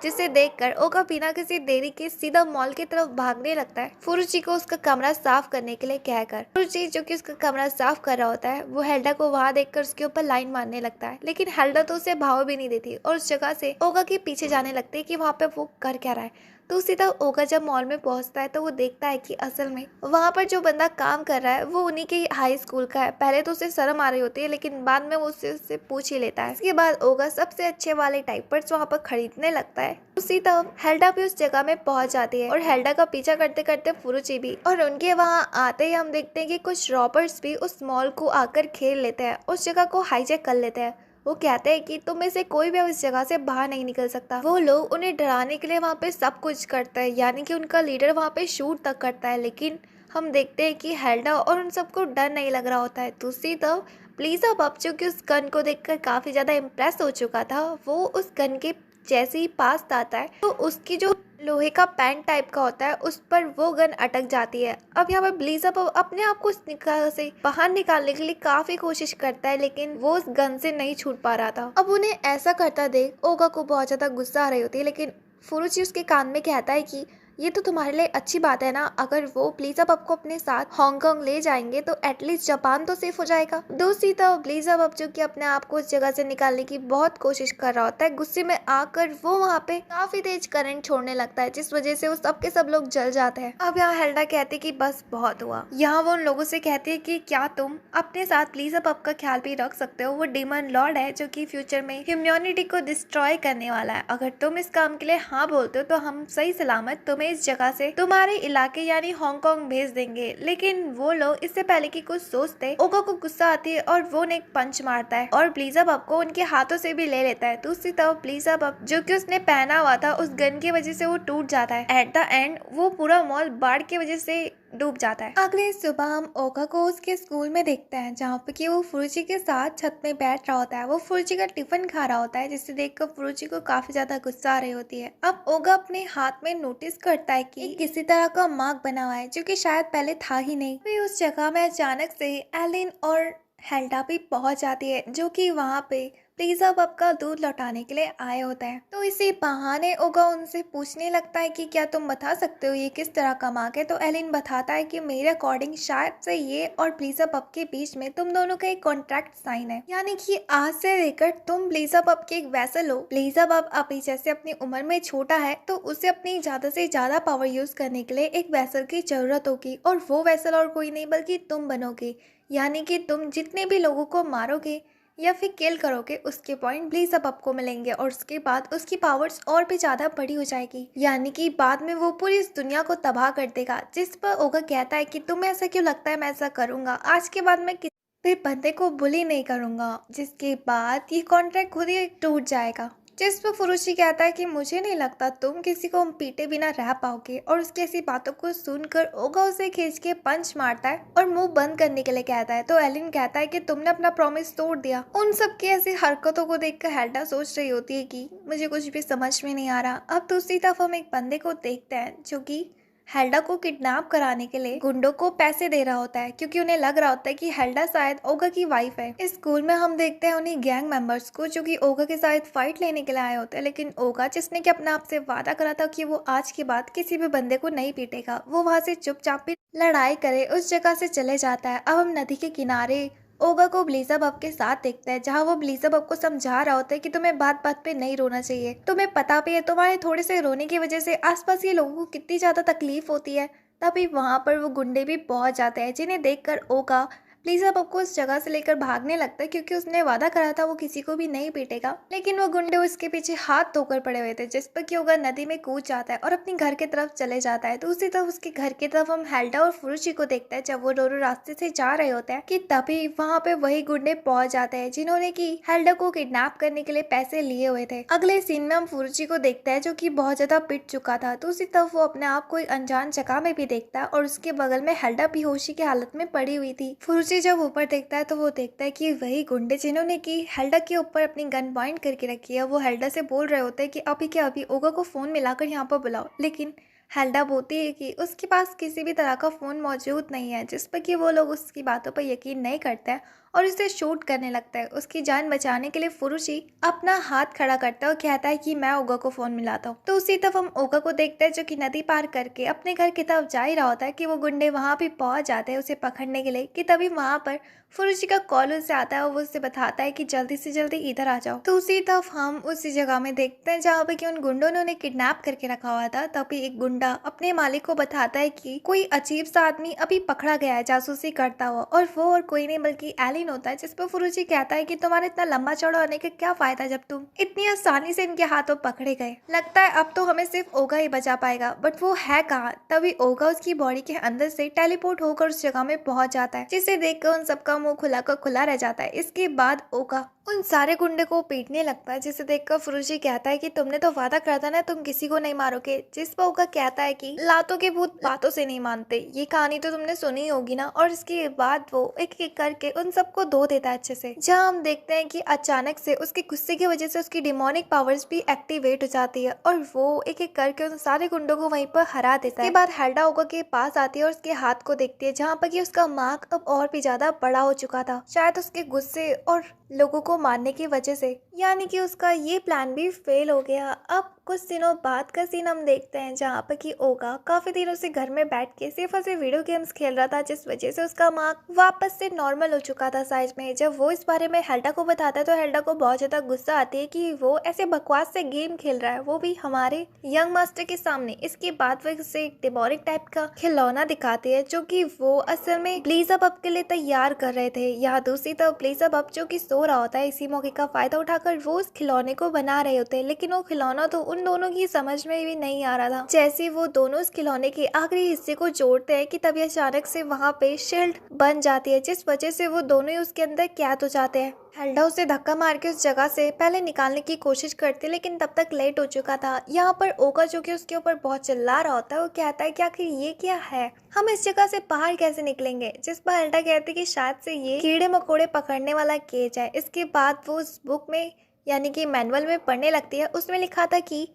जिसे देखकर ओगा बिना किसी देरी के सीधा मॉल की तरफ भागने लगता है, फुरुची को उसका कमरा साफ करने के लिए कहकर। फुरुची जो कि उसका कमरा साफ कर रहा होता है वो हेल्डा को वहां देखकर उसके ऊपर लाइन मारने लगता है, लेकिन हेल्डा तो उसे भाव भी नहीं देती और उस जगह से ओगा के पीछे जाने लगती है कि वहाँ पे वो कर क्या रहा है। तो उसी तरह ओगा जब मॉल में पहुंचता है तो वो देखता है कि असल में वहाँ पर जो बंदा काम कर रहा है वो उन्हीं के हाई स्कूल का है। पहले तो उसे शर्म आ रही होती है, लेकिन बाद में वो उससे पूछ ही लेता है। इसके बाद ओगा सबसे अच्छे वाले डायपर्स वहाँ पर खरीदने लगता है। उसी तरह हेल्डा भी उस जगह में पहुंच जाती है और हेल्डा का पीछा करते करते फुरुची भी, और उनके वहाँ आते ही हम देखते हैं कि कुछ रॉबर्स भी उस मॉल को आकर घेर लेते हैं, उस जगह को हाईजैक कर लेते हैं वो कहते हैं कि तुम में से कोई भी अब इस जगह से बाहर नहीं निकल सकता। वो लोग उन्हें डराने के लिए वहाँ पे सब कुछ करता है, यानी कि उनका लीडर वहाँ पे शूट तक करता है। लेकिन हम देखते हैं कि हेल्डा और उन सबको डर नहीं लग रहा होता है। दूसरी तरफ प्लीज़ा बब जो कि उस गन को देखकर काफ़ी ज़्यादा इम्प्रेस हो चुका था, वो उस गन के जैसे ही पास आता है तो उसकी जो लोहे का पैन टाइप का होता है उस पर वो गन अटक जाती है। अब यहाँ पर ब्लीज़अप अपने आप को उस निकाल से बाहर निकालने के लिए काफी कोशिश करता है, लेकिन वो उस गन से नहीं छूट पा रहा था। अब उन्हें ऐसा करता देख ओगा को बहुत ज्यादा गुस्सा आ रही होती है, लेकिन फुरुची उसके कान में कहता है कि ये तो तुम्हारे लिए अच्छी बात है ना, अगर वो ब्लीज़अप को अपने साथ हांगकांग ले जाएंगे तो एटलीस्ट जापान तो सेफ हो जाएगा। दूसरी तरफ ब्लीज़अप जो कि अपने आप को उस जगह से निकालने की बहुत कोशिश कर रहा होता है, गुस्से में आकर वो वहाँ पे काफी तेज करंट छोड़ने लगता है, जिस वजह से वो सबके सब लोग जल जाते हैं। अब यहाँ हेल्डा कहती कि बस बहुत हुआ। यहाँ वो उन लोगों से कहती है कि क्या तुम अपने साथ ब्लीज़अप का ख्याल भी रख सकते हो, वो डीमन लॉर्ड है जो कि फ्यूचर में ह्यूमैनिटी को डिस्ट्रॉय करने वाला है। अगर तुम इस काम के लिए हाँ बोलते हो तो हम सही सलामत तुम्हें इस जगह से तुम्हारे इलाके यानी हांगकांग भेज देंगे। लेकिन वो लोग इससे पहले कि कुछ सोचते, ओगा को गुस्सा आती है और वो एक पंच मारता है और ब्लीज़अप को उनके हाथों से भी ले लेता है। दूसरी तरफ ब्लीज़अप जो कि उसने पहना हुआ था उस गन की वजह से वो टूट जाता है। एट द एंड वो पूरा मॉल बाढ़ की वजह से डूब जाता है। अगले सुबह हम ओगा को उसके स्कूल में देखते हैं, जहाँ पे कि वो फुरुची के साथ छत में बैठ रहा होता है। वो फुरुची का टिफिन खा रहा होता है, जिसे देखकर फुरुची को काफी ज्यादा गुस्सा आ रही होती है। अब ओगा अपने हाथ में नोटिस करता है कि किसी तरह का मार्क बना हुआ है, जो कि शायद पहले था ही नहीं। फिर उस जगह में अचानक से एलिन और हेल्डा भी पहुंच जाती है, जो कि वहाँ पे ब्लीज़अप का दूध लौटाने के लिए आए होते हैं। तो इसी बहाने ओगा उनसे पूछने लगता है कि क्या तुम बता सकते हो ये किस तरह का मार्क है। तो एलिन बताता है कि मेरे अकॉर्डिंग शायद से ये और ब्लीज़अप के बीच में तुम दोनों का एक कॉन्ट्रैक्ट साइन है, यानी कि आज से लेकर तुम ब्लीज़अप के एक वैसल हो। ब्लीज़अप अभी जैसे अपनी उम्र में छोटा है तो उसे अपनी ज्यादा से ज्यादा पावर यूज करने के लिए एक वैसल की जरूरत होगी, और वो वैसल और कोई नहीं बल्कि तुम बनोगे। यानी कि तुम जितने भी लोगों को मारोगे या फिर किल करोगे उसके पॉइंट ब्लीज़अप को मिलेंगे, और उसके बाद उसकी पावर्स और भी ज्यादा बड़ी हो जाएगी, यानी कि बाद में वो पूरी इस दुनिया को तबाह कर देगा। जिस पर ओगा कहता है कि तुम्हें ऐसा क्यों लगता है मैं ऐसा करूंगा, आज के बाद मैं किसी भी बंदे को बुली नहीं करूंगा। जिसके बाद ये कॉन्ट्रैक्ट खुद ही टूट जाएगा। जिस पर फुरुची कहता है कि मुझे नहीं लगता तुम किसी को पीटे बिना रह पाओगे, और उसकी ऐसी बातों को सुनकर ओगा उसे खींच के पंच मारता है और मुंह बंद करने के लिए कहता है। तो एलिन कहता है कि तुमने अपना प्रॉमिस तोड़ दिया। उन सब की ऐसी हरकतों को देखकर हेल्डा सोच रही होती है कि मुझे कुछ भी समझ में नहीं आ रहा। अब दूसरी तरफ हम एक बंदे को देखते हैं जो कि हेल्डा को किडनैप कराने के लिए गुंडों को पैसे दे रहा होता है, क्योंकि उन्हें लग रहा होता है कि हेल्डा शायद ओगा की वाइफ है। इस स्कूल में हम देखते हैं उन्हीं गैंग मेंबर्स को जो कि ओगा के साथ फाइट लेने के लिए आए होते हैं, लेकिन ओगा जिसने कि अपने आप से वादा करा था कि वो आज के बाद किसी भी बंदे को नहीं पीटेगा, वो वहां से चुपचाप भी लड़ाई करे उस जगह से चले जाता है। अब हम नदी के किनारे ओगा को ब्लीज़अप के साथ देखता है, जहाँ वो ब्लीज़अप को समझा रहा होता है कि तुम्हें बात बात पे नहीं रोना चाहिए। तुम्हें पता भी है तुम्हारे थोड़े से रोने की वजह से आसपास के लोगों को कितनी ज्यादा तकलीफ होती है। तभी वहां पर वो गुंडे भी पहुंच जाते हैं, जिन्हें देखकर ओगा ब्लीज़अप को उस जगह से लेकर भागने लगता है, क्योंकि उसने वादा करा था वो किसी को भी नहीं पीटेगा। लेकिन वो गुंडे उसके पीछे हाथ धोकर पड़े हुए थे, जिस पर कि ओगा नदी में कूद जाता है और अपने घर की तरफ चले जाता है। दूसरी तरफ उसके घर की तरफ हम हेल्डा और फुरुची को देखते हैं, जब वो दोनों रास्ते से जा रहे होते हैं कि तभी वहाँ पे वही गुंडे पहुंच जाते हैं जिन्होंने की हेल्डा को किडनैप करने के लिए पैसे लिए हुए थे। अगले सीन में हम फुरुची को देखते हैं जो की बहुत ज्यादा पिट चुका था। दूसरी तरफ वो अपने आप को एक अनजान जगह में भी देखता है और उसके बगल में हेल्डा बेहोशी की हालत में पड़ी हुई थी। फुरुची जब ऊपर देखता है तो वो देखता है कि वही गुंडे जिन्होंने की हेल्डा के ऊपर अपनी गन पॉइंट करके रखी है, वो हेल्डा से बोल रहे होते हैं कि अभी के अभी ओगा को फोन मिलाकर यहाँ पर बुलाओ। लेकिन हेल्डा बोलती है कि उसके पास किसी भी तरह का फोन मौजूद नहीं है, जिस पर कि वो लोग उसकी बातों पर यकीन नहीं करते हैं और उसे शूट करने लगता है। उसकी जान बचाने के लिए फुरुची अपना हाथ खड़ा करता है और कहता है कि मैं ओगा को फोन मिलाता हूँ। तो उसी तरफ हम ओगा को देखते हैं जो कि नदी पार करके अपने घर की तरफ जा ही रहा होता है कि वो गुंडे वहां भी पहुंच जाते हैं उसे पकड़ने के लिए, कि तभी वहां पर फुरुची का कॉल उसे आता है और वो उससे बताता है कि जल्दी से जल्दी इधर आ जाओ। तो उसी तरफ हम उसी जगह में देखते हैं जहाँ पे कि उन गुंडों ने उन्हें किडनैप करके रखा हुआ था। तभी एक गुंडा अपने मालिक को बताता है कि कोई अजीब सा आदमी अभी पकड़ा गया है जासूसी करता हुआ, और वो और कोई नहीं बल्कि एलिन होता है। जिस पर फुरुची कहता है कि तुम्हारे इतना लंबा चौड़ा होने का क्या फायदा जब तुम इतनी आसानी से इनके हाथों पकड़े गए। लगता है अब तो हमें सिर्फ ओगा ही बचा पाएगा, बट वो है कहाँ। तभी ओगा उसकी बॉडी के अंदर से टेलीपोर्ट होकर उस जगह में पहुंच जाता है, जिसे देखकर उन सबका मुंह खुला का खुला रह जाता है। इसके बाद ओगा उन सारे गुंडे को पीटने लगता है, जिसे देखकर फुरुजी कहता है कि तुमने तो वादा कर था ना तुम किसी को नहीं मारोगे। जिस पर ओगा कहता है कि लातों के भूत बातों से नहीं मानते, ये कहानी तो तुमने सुनी होगी ना। और इसके बाद वो एक एक करके उन सबको धो देता है अच्छे से, जहाँ हम देखते हैं कि अचानक से उसके गुस्से की वजह से उसकी डिमोनिक पावर्स भी एक्टिवेट हो जाती है और वो एक एक करके उन सारे गुंडों को वहीं पर हरा देता है। इसके बाद हेल्डा ओगा के पास आती है और उसके हाथ को देखती है, जहाँ पर कि उसका मार्क अब और भी ज्यादा बड़ा हो चुका था, शायद उसके गुस्से और लोगों को मारने की वजह से। यानी कि उसका ये प्लान भी फेल हो गया। अब कुछ दिनों बाद का सीन हम देखते हैं, जहाँ पर कि ओगा काफी दिनों से घर में बैठ के सिर्फ और सिर्फ वीडियो गेम्स खेल रहा था, जिस वजह से उसका मार्क वापस से नॉर्मल हो चुका था साइज में। जब वो इस बारे में हेल्डा को बताता है तो हेल्डा को बहुत ज्यादा गुस्सा आती है कि वो ऐसे बकवास से गेम खेल रहा है, वो भी हमारे यंग मास्टर के सामने। इसके बाद वो उसे एक डेमोनिक टाइप का खिलौना दिखाती है, जो कि वो असल में ब्लीजा बब के लिए तैयार कर रहे थे। यहाँ दूसरी तरफ ब्लीजा बब जो कि सो रहा होता है, इसी मौके का फायदा उठाकर वो उस खिलौने को बना रहे होते हैं। लेकिन वो खिलौना तो उन दोनों की समझ में भी नहीं आ रहा था। जैसे वो दोनों उस खिलौने के आखिरी हिस्से को जोड़ते हैं कि तभी अचानक से वहाँ पे शील्ड बन जाती है, जिस वजह से वो दोनों ही उसके अंदर कैद हो जाते हैं। हेल्डा उसे धक्का मार के उस जगह से पहले निकालने की कोशिश करती है, लेकिन तब तक लेट हो चुका था। यहाँ पर ओगा जो कि उसके ऊपर बहुत चिल्ला रहा होता है, वो कहता है कि आखिर ये क्या है, हम इस जगह से बाहर कैसे निकलेंगे। जिस पर हेल्डा कहती है कि शायद से ये कीड़े मकोड़े पकड़ने वाला केज है। इसके बाद वो उस बुक में यानी कि मैनुअल में पढ़ने लगती है। उसमें लिखा था कि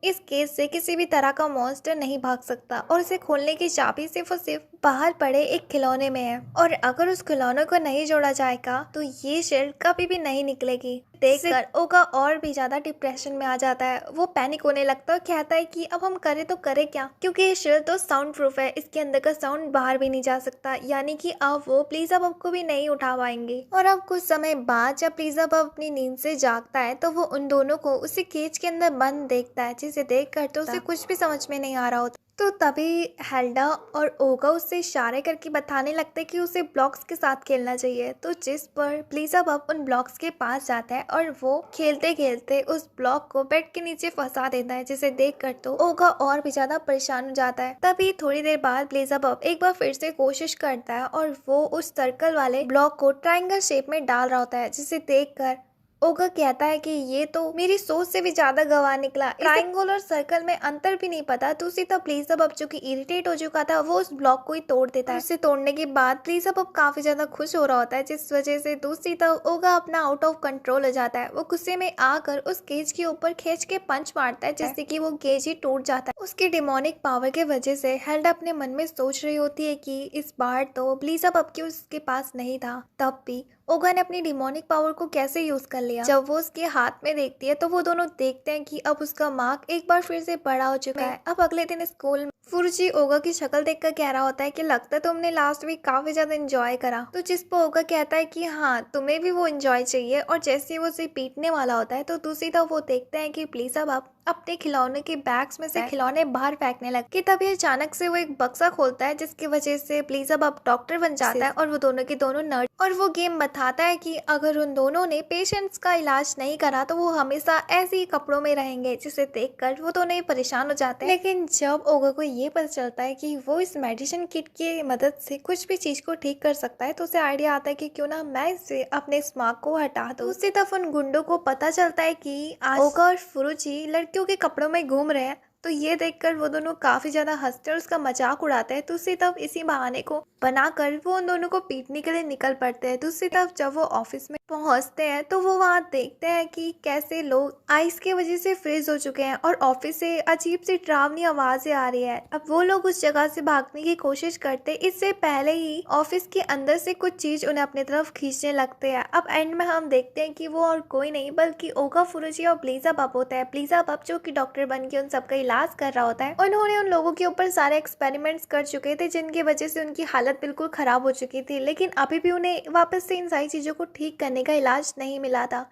इस केस से किसी भी तरह का मॉन्स्टर नहीं भाग सकता और इसे खोलने की चाबी सिर्फ और सिर्फ बाहर पड़े एक खिलौने में है, और अगर उस खिलौने को नहीं जोड़ा जाएगा तो ये शील्ड कभी भी नहीं निकलेगी। देखकर ओगा और भी ज्यादा डिप्रेशन में आ जाता है। वो पैनिक होने लगता है और कहता है कि अब हम करें तो करें क्या, क्योंकि ये शील्ड तो साउंड प्रूफ है, इसके अंदर का साउंड बाहर भी नहीं जा सकता। यानी कि अब वो प्लीजा बब को भी नहीं उठा पाएंगे। और अब कुछ समय बाद जब प्लीजा बब अपनी नींद से जागता है तो वो उन दोनों को उसी केज के अंदर बंद देखता है, जिसे देख कर तो उसे कुछ भी समझ में नहीं आ रहा होता। तो तभी हेल्डा और ओगा उससे इशारे करके बताने लगते कि उसे ब्लॉक्स के साथ खेलना चाहिए। तो जिस पर प्लीजा बब उन ब्लॉक्स के पास जाता है और वो खेलते खेलते उस ब्लॉक को बेड के नीचे फंसा देता है, जिसे देखकर तो ओगा और भी ज्यादा परेशान हो जाता है। तभी थोड़ी देर बाद प्लीजा बब एक बार फिर से कोशिश करता है और वो उस सर्कल वाले ब्लॉक को ट्रायंगल शेप में डाल रहा होता है, जिसे देखकर ओगा कहता है कि ये तो मेरी सोच से भी ज्यादा गवाह निकला, ट्रायंगल और सर्कल में अंतर भी नहीं पता। दूसरी तरफ प्लीजा बब जो कि इरिटेट हो चुका था, वो उस ब्लॉक को ही तोड़ देता है। उसे तोड़ने के बाद प्लीजा बब काफी ज्यादा खुश हो रहा होता है, जिस वजह से दूसरी तरफ ओगा अपना आउट ऑफ कंट्रोल हो जाता है। वो गुस्से में आकर उस केज के ऊपर खींच के पंच मारता है, जिससे कि वो केज ही टूट जाता है। उसकी डिमोनिक पावर के वजह से हेल्डा अपने मन में सोच रही होती है कि इस बार तो प्लीजा बब की उसके पास नहीं था, तब भी ओगा ने अपनी डिमोनिक पावर को कैसे यूज कर लिया। जब वो उसके हाथ में देखती है तो वो दोनों देखते हैं कि अब उसका मार्क एक बार फिर से बड़ा हो चुका है। अब अगले दिन स्कूल में फुरुजी ओगा की शक्ल देखकर कह रहा होता है कि लगता है तुमने लास्ट वीक काफी ज्यादा एंजॉय करा। तो जिस पर ओगा कहता है कि हाँ तुम्हें भी वो एंजॉय चाहिए, और जैसे ही वो उसे पीटने वाला होता है तो दूसरी तरफ वो देखते हैं कि प्लीजा बब अपने खिलौने के बैग्स में से खिलौने बाहर फेंकने लगे। तभी अचानक से वो एक बक्सा खोलता है, जिसकी वजह से प्लीजा बब डॉक्टर बन जाता है और वो दोनों के दोनों नर्स। और वो गेम बताता है कि अगर उन दोनों ने पेशेंट्स का इलाज नहीं करा तो वो हमेशा ऐसे ही कपड़ों में रहेंगे, जिसे देखकर वो दोनों ही परेशान हो जाते हैं। लेकिन जब ओगा को ये पता चलता है कि वो इस मेडिसिन किट की मदद से कुछ भी चीज को ठीक कर सकता है, तो उसे आइडिया आता है कि क्यों ना मैं इससे अपने स्मार्क को हटा दूं। उसी तरफ उन गुंडों को पता चलता है कि आज ओगा और फुरुजी लड़कियों के कपड़ों में घूम रहे हैं, तो ये देखकर वो दोनों काफी ज्यादा हंसते और उसका मजाक उड़ाते हैं। दूसरी तरफ इसी बहाने को बनाकर वो उन दोनों को पीटने के लिए निकल पड़ते हैं। दूसरी तरफ जब वो ऑफिस में पहुंचते हैं तो वो वहां देखते हैं कि कैसे लोग आइस की वजह से फ्रीज हो चुके हैं और ऑफिस से अजीब सी डरावनी आवाजें आ रही है। अब वो लोग उस जगह से भागने की कोशिश करते, इससे पहले ही ऑफिस के अंदर से कुछ चीज उन्हें अपनी तरफ खींचने लगते हैं। अब एंड में हम देखते हैं कि वो और कोई नहीं बल्कि ओगा, फुरुजी और प्लीजा बब होता है। प्लीजा बब जो कि डॉक्टर बन के उन सबका इलाज कर रहा होता है। उन्होंने उन लोगों के ऊपर सारे एक्सपेरिमेंट्स कर चुके थे, जिनकी वजह से उनकी हालत बिल्कुल खराब हो चुकी थी, लेकिन अभी भी उन्हें वापस से इन सारी चीजों को ठीक करने का इलाज नहीं मिला था।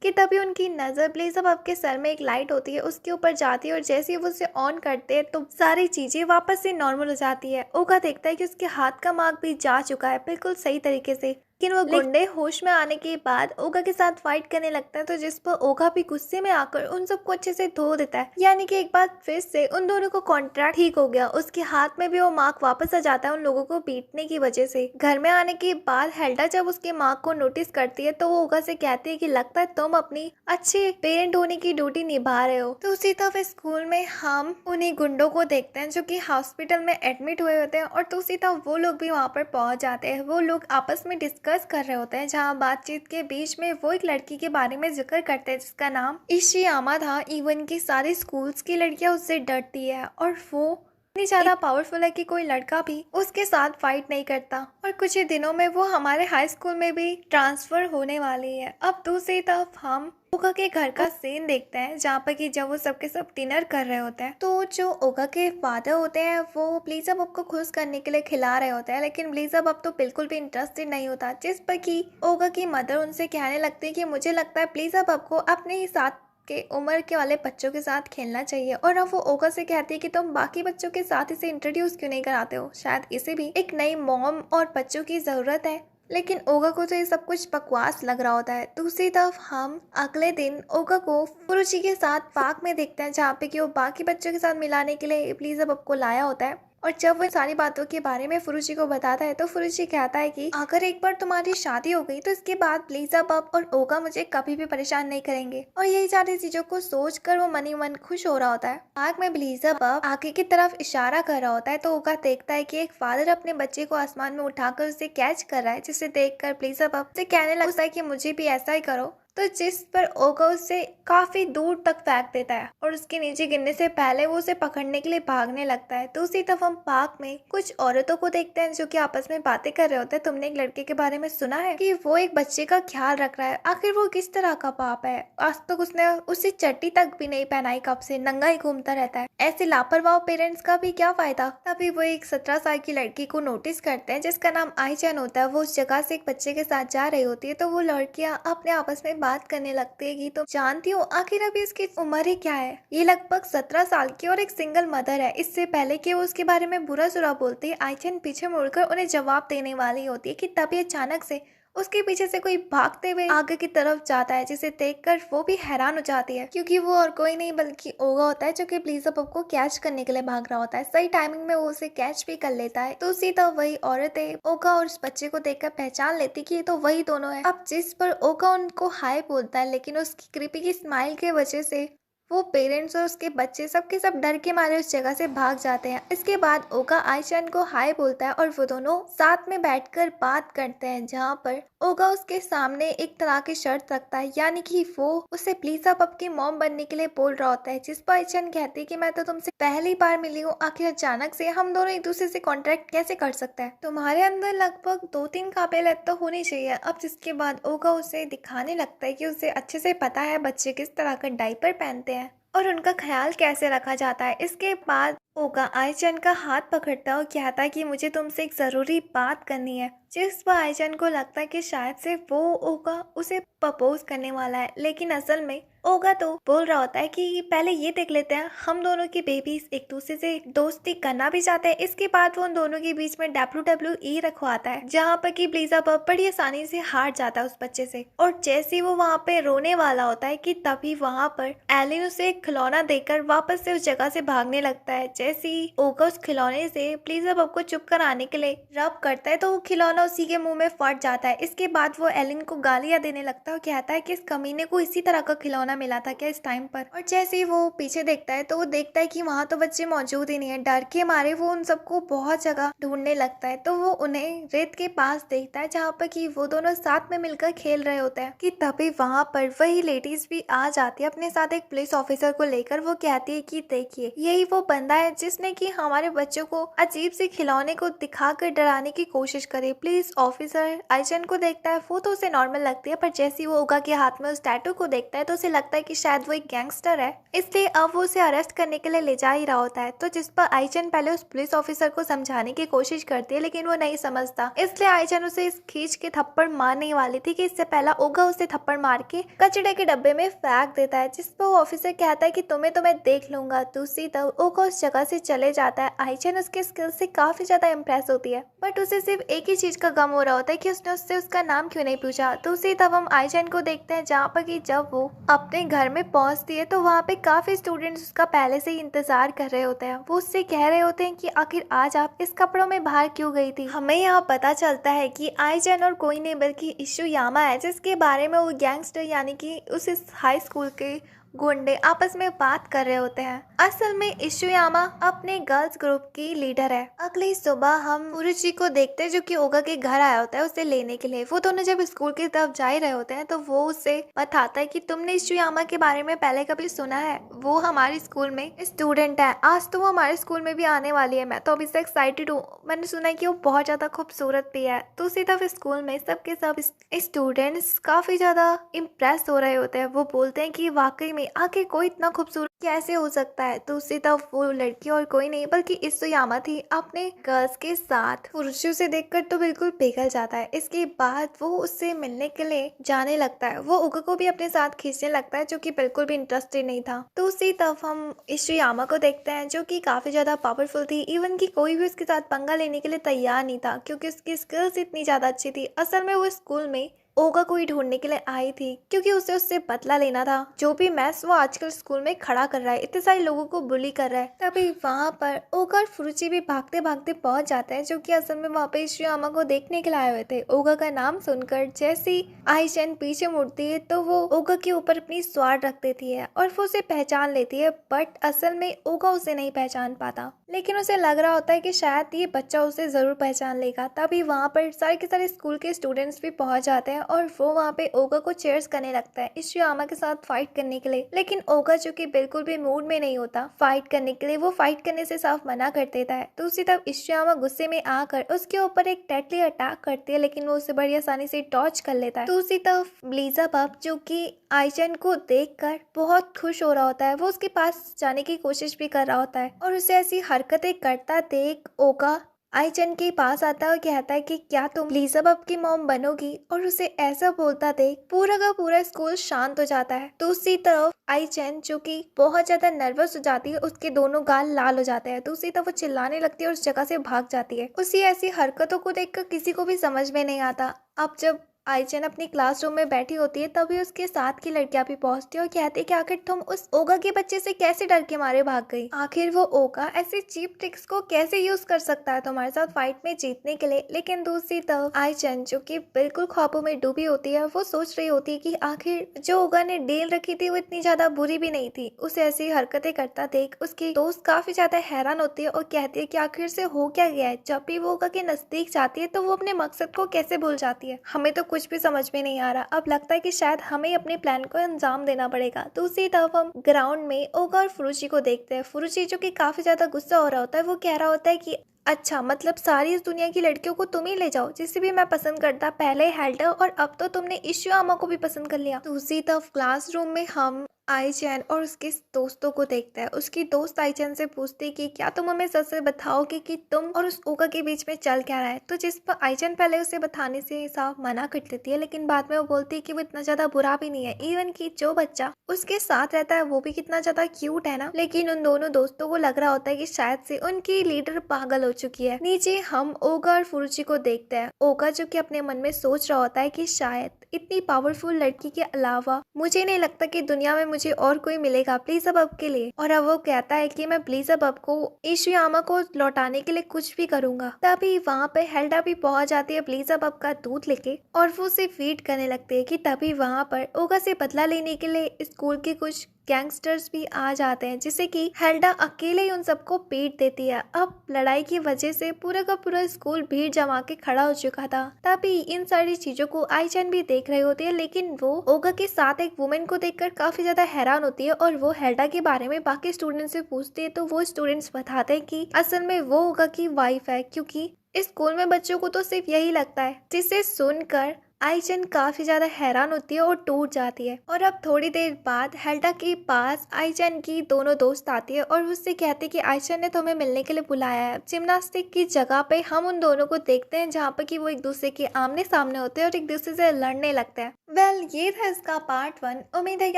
कि तभी उनकी नजर प्लीजा बब के सर में एक लाइट होती है, उसके ऊपर जाती है और जैसे ही वो उसे ऑन करते हैं तो सारी चीजें वापस से नॉर्मल हो जाती है। ओगा देखता है कि उसके हाथ का मार्क भी जा चुका है बिल्कुल सही तरीके से, लेकिन वो गुंडे होश में आने के बाद ओगा के साथ फाइट करने लगता है, तो जिस पर ओगा भी गुस्से में आकर उन सबको अच्छे से धो देता है। यानी कि एक बार फिर से उन दोनों को कॉन्ट्रैक्ट ठीक हो गया। उसके हाथ में भी वो मार्क वापस आ जाता है उन लोगों को पीटने की वजह से। घर में आने के बाद हेल्डा जब उसके मार्क को नोटिस करती है तो वो ओगा से कहती है कि लगता है तुम अपनी अच्छे पेरेंट होने की ड्यूटी निभा रहे हो। तो उसी तरफ स्कूल में हम उन्हीं गुंडों को देखते हैं जो कि हॉस्पिटल में एडमिट हुए होते हैं, और दूसरी तरफ वो लोग भी वहाँ पर पहुंच जाते हैं। वो लोग आपस में डिस्कस कर रहे होते हैं, जहाँ बातचीत के बीच में वो एक लड़की के बारे में जिक्र करते हैं जिसका नाम इशियामा था। इवन की सारी स्कूल्स की लड़कियां उससे डरती है और वो इतनी ज्यादा पावरफुल है कि कोई लड़का भी उसके साथ फाइट नहीं करता। और कुछ ही दिनों में वो हमारे हाई स्कूल में भी ट्रांसफर होने वाली है। अब दूसरी तरफ हम ओगा के घर का सीन देखते हैं, जहाँ पर कि जब वो सबके सब डिनर कर रहे होते हैं, तो जो ओगा के फादर होते हैं वो ब्लीज़अप को खुश करने के लिए खिला रहे होते हैं, लेकिन ब्लीज़अप तो बिल्कुल भी इंटरेस्टेड नहीं होता। जिस पर कि ओगा की मदर उनसे कहने लगती है कि मुझे लगता है ब्लीज़अप को अपने ही साथ के उम्र के वाले बच्चों के साथ खेलना चाहिए। और अब वो ओगा से कहती है कि तुम बाकी बच्चों के साथ इसे इंट्रोड्यूस क्यों नहीं कराते हो, शायद इसे भी एक नई मॉम और बच्चों की जरूरत है। लेकिन ओगा को तो ये सब कुछ बकवास लग रहा होता है। दूसरी तरफ हम अगले दिन ओगा को फुरुची के साथ पार्क में देखते हैं, जहाँ पे कि वो बाकी बच्चों के साथ मिलाने के लिए ब्लीज़अप को लाया होता है। और जब वो सारी बातों के बारे में फुरुची को बताता है तो फुरुची कहता है कि अगर एक बार तुम्हारी शादी हो गई तो इसके बाद ब्लीज़अप और ओगा मुझे कभी भी परेशान नहीं करेंगे। और यही सारी चीजों को सोचकर वो मनी मन खुश हो रहा होता है। पार्क में ब्लीज़अप आगे की तरफ इशारा कर रहा होता है, तो ओगा देखता है कि एक फादर अपने बच्चे को आसमान में उठाकर उसे कैच कर रहा है, जिसे देखकर ब्लीज़अप से कहने लगता है कि मुझे भी ऐसा ही करो। तो जिस पर ओगा उसे काफी दूर तक फेंक देता है और उसके नीचे गिरने से पहले वो उसे पकड़ने के लिए भागने लगता है। तो उसी तरफ हम पार्क में कुछ औरतों को देखते हैं जो कि आपस में बातें कर रहे होते हैं। तुमने एक लड़के के बारे में सुना है कि वो एक बच्चे का ख्याल रख रहा है, आखिर वो किस तरह का बाप है, आज तक उसने उसे चट्टी तक भी नहीं पहनाई, कब से नंगा ही घूमता रहता है। ऐसे लापरवाह पेरेंट्स का भी क्या फायदा। तभी वो एक 17 साल की लड़की को नोटिस करते हैं जिसका नाम आईचन होता है। वो उस जगह से एक बच्चे के साथ जा रही होती है, तो वो लड़कियां अपने आपस में बात करने लगती है कि तुम जानती हो आखिर अभी इसकी उम्र ही क्या है। ये लगभग 17 साल की और एक सिंगल मदर है। इससे पहले कि वो उसके बारे में बुरा सुरा बोलती है, आईचन पीछे मुड़कर उन्हें जवाब देने वाली होती है कि तभी अचानक से उसके पीछे से कोई भागते हुए आगे की तरफ जाता है, जिसे देखकर वो भी हैरान हो जाती है क्योंकि वो और कोई नहीं बल्कि ओगा होता है जो कि ब्लीज़अप को कैच करने के लिए भाग रहा होता है। सही टाइमिंग में वो उसे कैच भी कर लेता है। तो उसी तरह वही औरतें ओगा और उस बच्चे को देखकर पहचान लेती कि ये तो वही दोनों है। अब जिस पर ओगा उनको हाय बोलता है, लेकिन उसकी क्रीपी की स्माइल की वजह से वो पेरेंट्स और उसके बच्चे सबके सब डर के मारे उस जगह से भाग जाते हैं। इसके बाद ओगा आईचन को हाय बोलता है और वो दोनों साथ में बैठकर बात करते हैं, जहाँ पर ओगा उसके सामने एक तरह की शर्त रखता है, यानी कि वो उसे ब्लीज़अप की मॉम बनने के लिए बोल रहा होता है। जिस पर आईचन कहती है कि मैं तो तुमसे पहली बार मिली हूँ, आखिर अचानक से हम दोनों एक दूसरे से कॉन्ट्रैक्ट कैसे कर सकते हैं। तुम्हारे अंदर लगभग 2-3 काबिलियत तो होनी चाहिए। अब जिसके बाद ओगा उसे दिखाने लगता है कि उसे अच्छे से पता है बच्चे किस तरह का डायपर पहनते हैं और उनका ख्याल कैसे रखा जाता है। इसके बाद ओगा आईचन का हाथ पकड़ता है और कहता है कि मुझे तुमसे एक जरूरी बात करनी है। जिस पर आईचन को लगता है कि शायद से वो ओगा उसे प्रपोज करने वाला है, लेकिन असल में ओगा तो बोल रहा होता है कि पहले ये देख लेते हैं हम दोनों की बेबीज एक दूसरे से दोस्ती करना भी चाहते हैं। इसके बाद वो उन दोनों के बीच में WWE रखवाता है, जहाँ पर कि ब्लीज़अप बड़ी आसानी से हार जाता है उस बच्चे से। और जैसे ही वो वहाँ पे रोने वाला होता है कि तभी वहाँ पर एलिन उसे एक खिलौना देकर वापस से उस जगह से भागने लगता है। जैसे ही ओगा उस खिलौने से ब्लीज़अप को चुप कराने के लिए रब करता है तो वो खिलौना उसी के मुंह में फट जाता है। इसके बाद वो एलिन को गालियां देने लगता है और कहता है कि इस कमीने को इसी तरह का खिलौना मिला था क्या इस टाइम पर। और जैसे ही वो पीछे देखता है तो वो देखता है कि वहाँ तो बच्चे मौजूद ही नहीं है। डर के मारे वो उन सबको बहुत जगह ढूंढने लगता है, तो वो उन्हें रेत के पास देखता है जहाँ पर कि वो दोनों साथ में मिलकर खेल रहे होते हैं। कि तभी वहाँ पर वही लेडीज भी आ जाती है अपने साथ एक पुलिस ऑफिसर को लेकर। वो कहती है कि देखिए यही वो बंदा है जिसने कि हमारे बच्चों को अजीब से खिलौने को दिखाकर डराने की कोशिश करी। प्लीज ऑफिसर आईचन को देखता है, वो तो उसे नॉर्मल लगती है, पर जैसे वो ओगा के हाथ में उस टैटू को देखता है तो उसे लगता लगता है कि शायद वो एक गैंगस्टर है, इसलिए अब वो उसे अरेस्ट करने के लिए ले जा ही रहा होता है। तो जिस पर आईचन पहले उस पुलिस ऑफिसर को समझाने की कोशिश करती है, लेकिन वो नहीं समझता। इसलिए आईचन उसे इस खींच के थप्पड़ मारने वाली थी कि इससे पहला ओगा उसे थप्पड़ मार के कचड़े के डब्बे में फेंक देता है, जिस पर वो ऑफिसर कहता है कि तुम्हें तो मैं देख लूंगा। दूसरी तरफ ओगा उस जगह से चले जाता है। आईचन उसके स्किल से काफी ज्यादा इम्प्रेस होती है, बट उसे सिर्फ एक ही चीज का गम हो रहा होता है कि उसने उससे उसका नाम क्यों नहीं पूछा। दूसरी तरफ हम आईचन को देखते हैं जहाँ पर कि जब वो अपने घर में पहुंचती है तो वहाँ पे काफी स्टूडेंट्स उसका पहले से ही इंतजार कर रहे होते हैं। वो उससे कह रहे होते हैं कि आखिर आज आप इस कपड़ों में बाहर क्यों गई थी। हमें यहाँ पता चलता है कि आईचन और कोई नहीं बल्कि इशुयामा है, जिसके बारे में वो गैंगस्टर यानी कि उस हाई स्कूल के गुंडे आपस में बात कर रहे होते हैं। असल में इशुयामा अपने गर्ल्स ग्रुप की लीडर है। अगली सुबह हम उरुचि को देखते हैं जो कि ओगा के घर आया होता है उसे लेने के लिए। वो दोनों जब स्कूल की तरफ जा ही रहे होते हैं तो वो उसे बताता है कि तुमने इशुयामा के बारे में पहले कभी सुना है, वो हमारे स्कूल में स्टूडेंट है, आज तो वो हमारे स्कूल में भी आने वाली है। मैं तो अभी से एक्साइटेड हूँ, मैंने सुना है कि वो बहुत ज्यादा खूबसूरत भी है। दूसरी तरफ स्कूल में सबके सब स्टूडेंट्स काफी ज्यादा इम्प्रेस हो रहे होते हैं। वो बोलते हैं कि वाकई में आखिर कोई इतना खूबसूरत कैसे हो सकता है। दूसरी तरफ वो लड़की और कोई नहीं बल्कि इशुयामा थी अपने गर्ल्स के साथ। पुरुषों से देखकर तो बिल्कुल पिघल जाता है। इसके बाद वो उससे मिलने के लिए जाने लगता है। वो ओगा को भी अपने साथ खींचने लगता है जो कि बिल्कुल भी इंटरेस्टेड नहीं था। दूसरी तरफ हम इशुयामा को देखते हैं जो कि काफी ज्यादा पावरफुल थी, इवन कि कोई भी उसके साथ पंगा लेने के लिए तैयार नहीं था क्योंकि उसकी स्किल्स इतनी ज्यादा अच्छी थी। असल में वो स्कूल में ओगा को ही ढूंढने के लिए आई थी क्योंकि उसे उससे बदला लेना था। जो भी मैस वो आजकल स्कूल में खड़ा कर रहा है, इतने सारे लोगों को बुली कर रहा है। तभी वहाँ पर ओगा और फुरुची भी भागते भागते पहुंच जाते हैं जो कि असल में वहाँ पे इशुयामा को देखने के लिए आए हुए थे। ओगा का नाम सुनकर जैसी आईचन पीछे मुड़ती है तो वो ओगा के ऊपर अपनी स्वार रख देती है और वो उसे पहचान लेती है, बट असल में ओगा उसे नहीं पहचान पाता। लेकिन उसे लग रहा होता है कि शायद ये बच्चा उसे जरूर पहचान लेगा। तभी वहाँ पर सारे के सारे स्कूल के स्टूडेंट्स भी पहुंच जाते हैं और वो वहाँ पे ओगा को चेयर्स करने लगता है इशुयामा के साथ फाइट करने के लिए। लेकिन ओगा जो कि बिल्कुल भी मूड में नहीं होता फाइट करने के लिए, वो फाइट करने से साफ मना कर देता है। दूसरी तरफ इशुयामा गुस्से में आकर उसके ऊपर एक डेडली अटैक करती है, लेकिन वो उसे बड़ी आसानी से डॉज कर लेता है। दूसरी तरफ ब्लीज़ाबब जो कि आईचन को देखकर बहुत खुश हो रहा होता है, वो उसके पास जाने की कोशिश भी कर रहा होता है और उसे ऐसी हरकतें करता देख ओगा आईचन के पास आता है और कहता है कि क्या तुम ब्लीज़ाबब की मॉम बनोगी, और उसे ऐसा बोलता देख पूरा का पूरा स्कूल शांत हो जाता है। दूसरी तरफ आईचन जो कि बहुत ज्यादा नर्वस हो जाती है, उसके दोनों गाल लाल हो जाते हैं। दूसरी तरफ वो चिल्लाने लगती है और उस जगह से भाग जाती है। उसकी ऐसी हरकतों को देखकर किसी को भी समझ में नहीं आता। अब जब आईचन अपनी क्लासरूम में बैठी होती है तभी उसके साथ की लड़कियां भी पहुंचती है और कहती है कि आखिर तुम उस ओगा के बच्चे से कैसे डर के मारे भाग गई, आखिर वो ओगा ऐसे चीप ट्रिक्स को कैसे यूज कर सकता है तुम्हारे साथ फाइट में जीतने के लिए। लेकिन दूसरी तरफ आईचन जो कि बिल्कुल ख्वाबों में डूबी होती है, वो सोच रही होती है कि आखिर जो ओगा ने डील रखी थी वो इतनी ज्यादा बुरी भी नहीं थी। उसे ऐसी हरकतें करता देख उसकी दोस्त काफी ज्यादा हैरान होती है और कहती है कि आखिर से हो क्या गया है, जब भी वो ओगा के नजदीक जाती है तो वो अपने मकसद को कैसे भूल जाती है। हमें तो कुछ भी समझ में नहीं आ रहा। अब लगता है कि शायद हमें अपने प्लान को अंजाम देना पड़ेगा। दूसरी तरफ हम ग्राउंड में ओगा और फुरुची को देखते हैं। फुरुची जो कि काफी ज्यादा गुस्सा हो रहा होता है, वो कह रहा होता है कि अच्छा मतलब सारी इस दुनिया की लड़कियों को तुम ही ले जाओ, जिसे भी मैं पसंद करता, पहले हेल्डर और अब तो तुमने इशुयामा को भी पसंद कर लिया। दूसरी तरफ क्लासरूम में हम आईचन और उसके दोस्तों को देखता है। उसकी दोस्त आईचन से पूछती कि क्या तुम हमें सच से बताओगे कि तुम और उस ओगा के बीच में चल क्या रहा है। तो जिस पर आईचन पहले उसे बताने से साफ मना कर देती है, लेकिन बाद में वो बोलती है कि वो इतना ज्यादा बुरा भी नहीं है, इवन कि जो बच्चा उसके साथ रहता है वो भी कितना ज्यादा क्यूट है ना। लेकिन उन दोनों दोस्तों को लग रहा होता है कि शायद से उनकी लीडर पागल हो चुकी है। नीचे हम ओगा और फुरुची को देखते हैं। ओगा जो कि अपने मन में सोच रहा होता है कि शायद इतनी पावरफुल लड़की के अलावा मुझे नहीं लगता कि दुनिया में मुझे और कोई मिलेगा ब्लीज़ाबब के लिए। और अब वो कहता है कि मैं ब्लीज़ाबब को इशुयामा को लौटाने के लिए कुछ भी करूंगा। तभी वहाँ पे हेल्डा भी पहुंच जाती है ब्लीज़ाबब का दूध लेके और वो उसे फीड करने लगती है कि तभी वहाँ पर ओगा से बदला लेने के लिए स्कूल के कुछ गैंगस्टर्स भी आ जाते हैं, जिससे कि हेल्डा अकेले ही उन सबको पीट देती है। अब लड़ाई की वजह से पूरा का पूरा स्कूल भीड़ जमा के खड़ा हो चुका था। तभी इन सारी चीजों को आईचन भी देख रही होती है, लेकिन वो ओगा के साथ एक वुमेन को देखकर काफी ज्यादा हैरान होती है और वो हेल्डा के बारे में बाकी स्टूडेंट्स से पूछती है। तो वो स्टूडेंट्स बताते हैं कि असल में वो ओगा की वाइफ है, क्योंकि इस स्कूल में बच्चों को तो सिर्फ यही लगता है। जिसे सुनकर आईचन काफी ज्यादा हैरान होती है और टूट जाती है। और अब थोड़ी देर बाद हेल्डा के पास आईचन की दोनों दोस्त आती है और उससे कहती है कि आईचन ने तुम्हें मिलने के लिए बुलाया है। जिम्नास्टिक की जगह पे हम उन दोनों को देखते हैं जहाँ पर कि वो एक दूसरे के आमने सामने होते हैं और एक दूसरे से लड़ने लगते हैं। वेल, ये था इसका पार्ट 1। उम्मीद है कि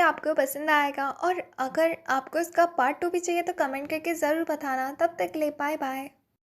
आपको पसंद आएगा, और अगर आपको इसका पार्ट 2 भी चाहिए तो कमेंट करके जरूर बताना। तब तक के लिए बाय बाय।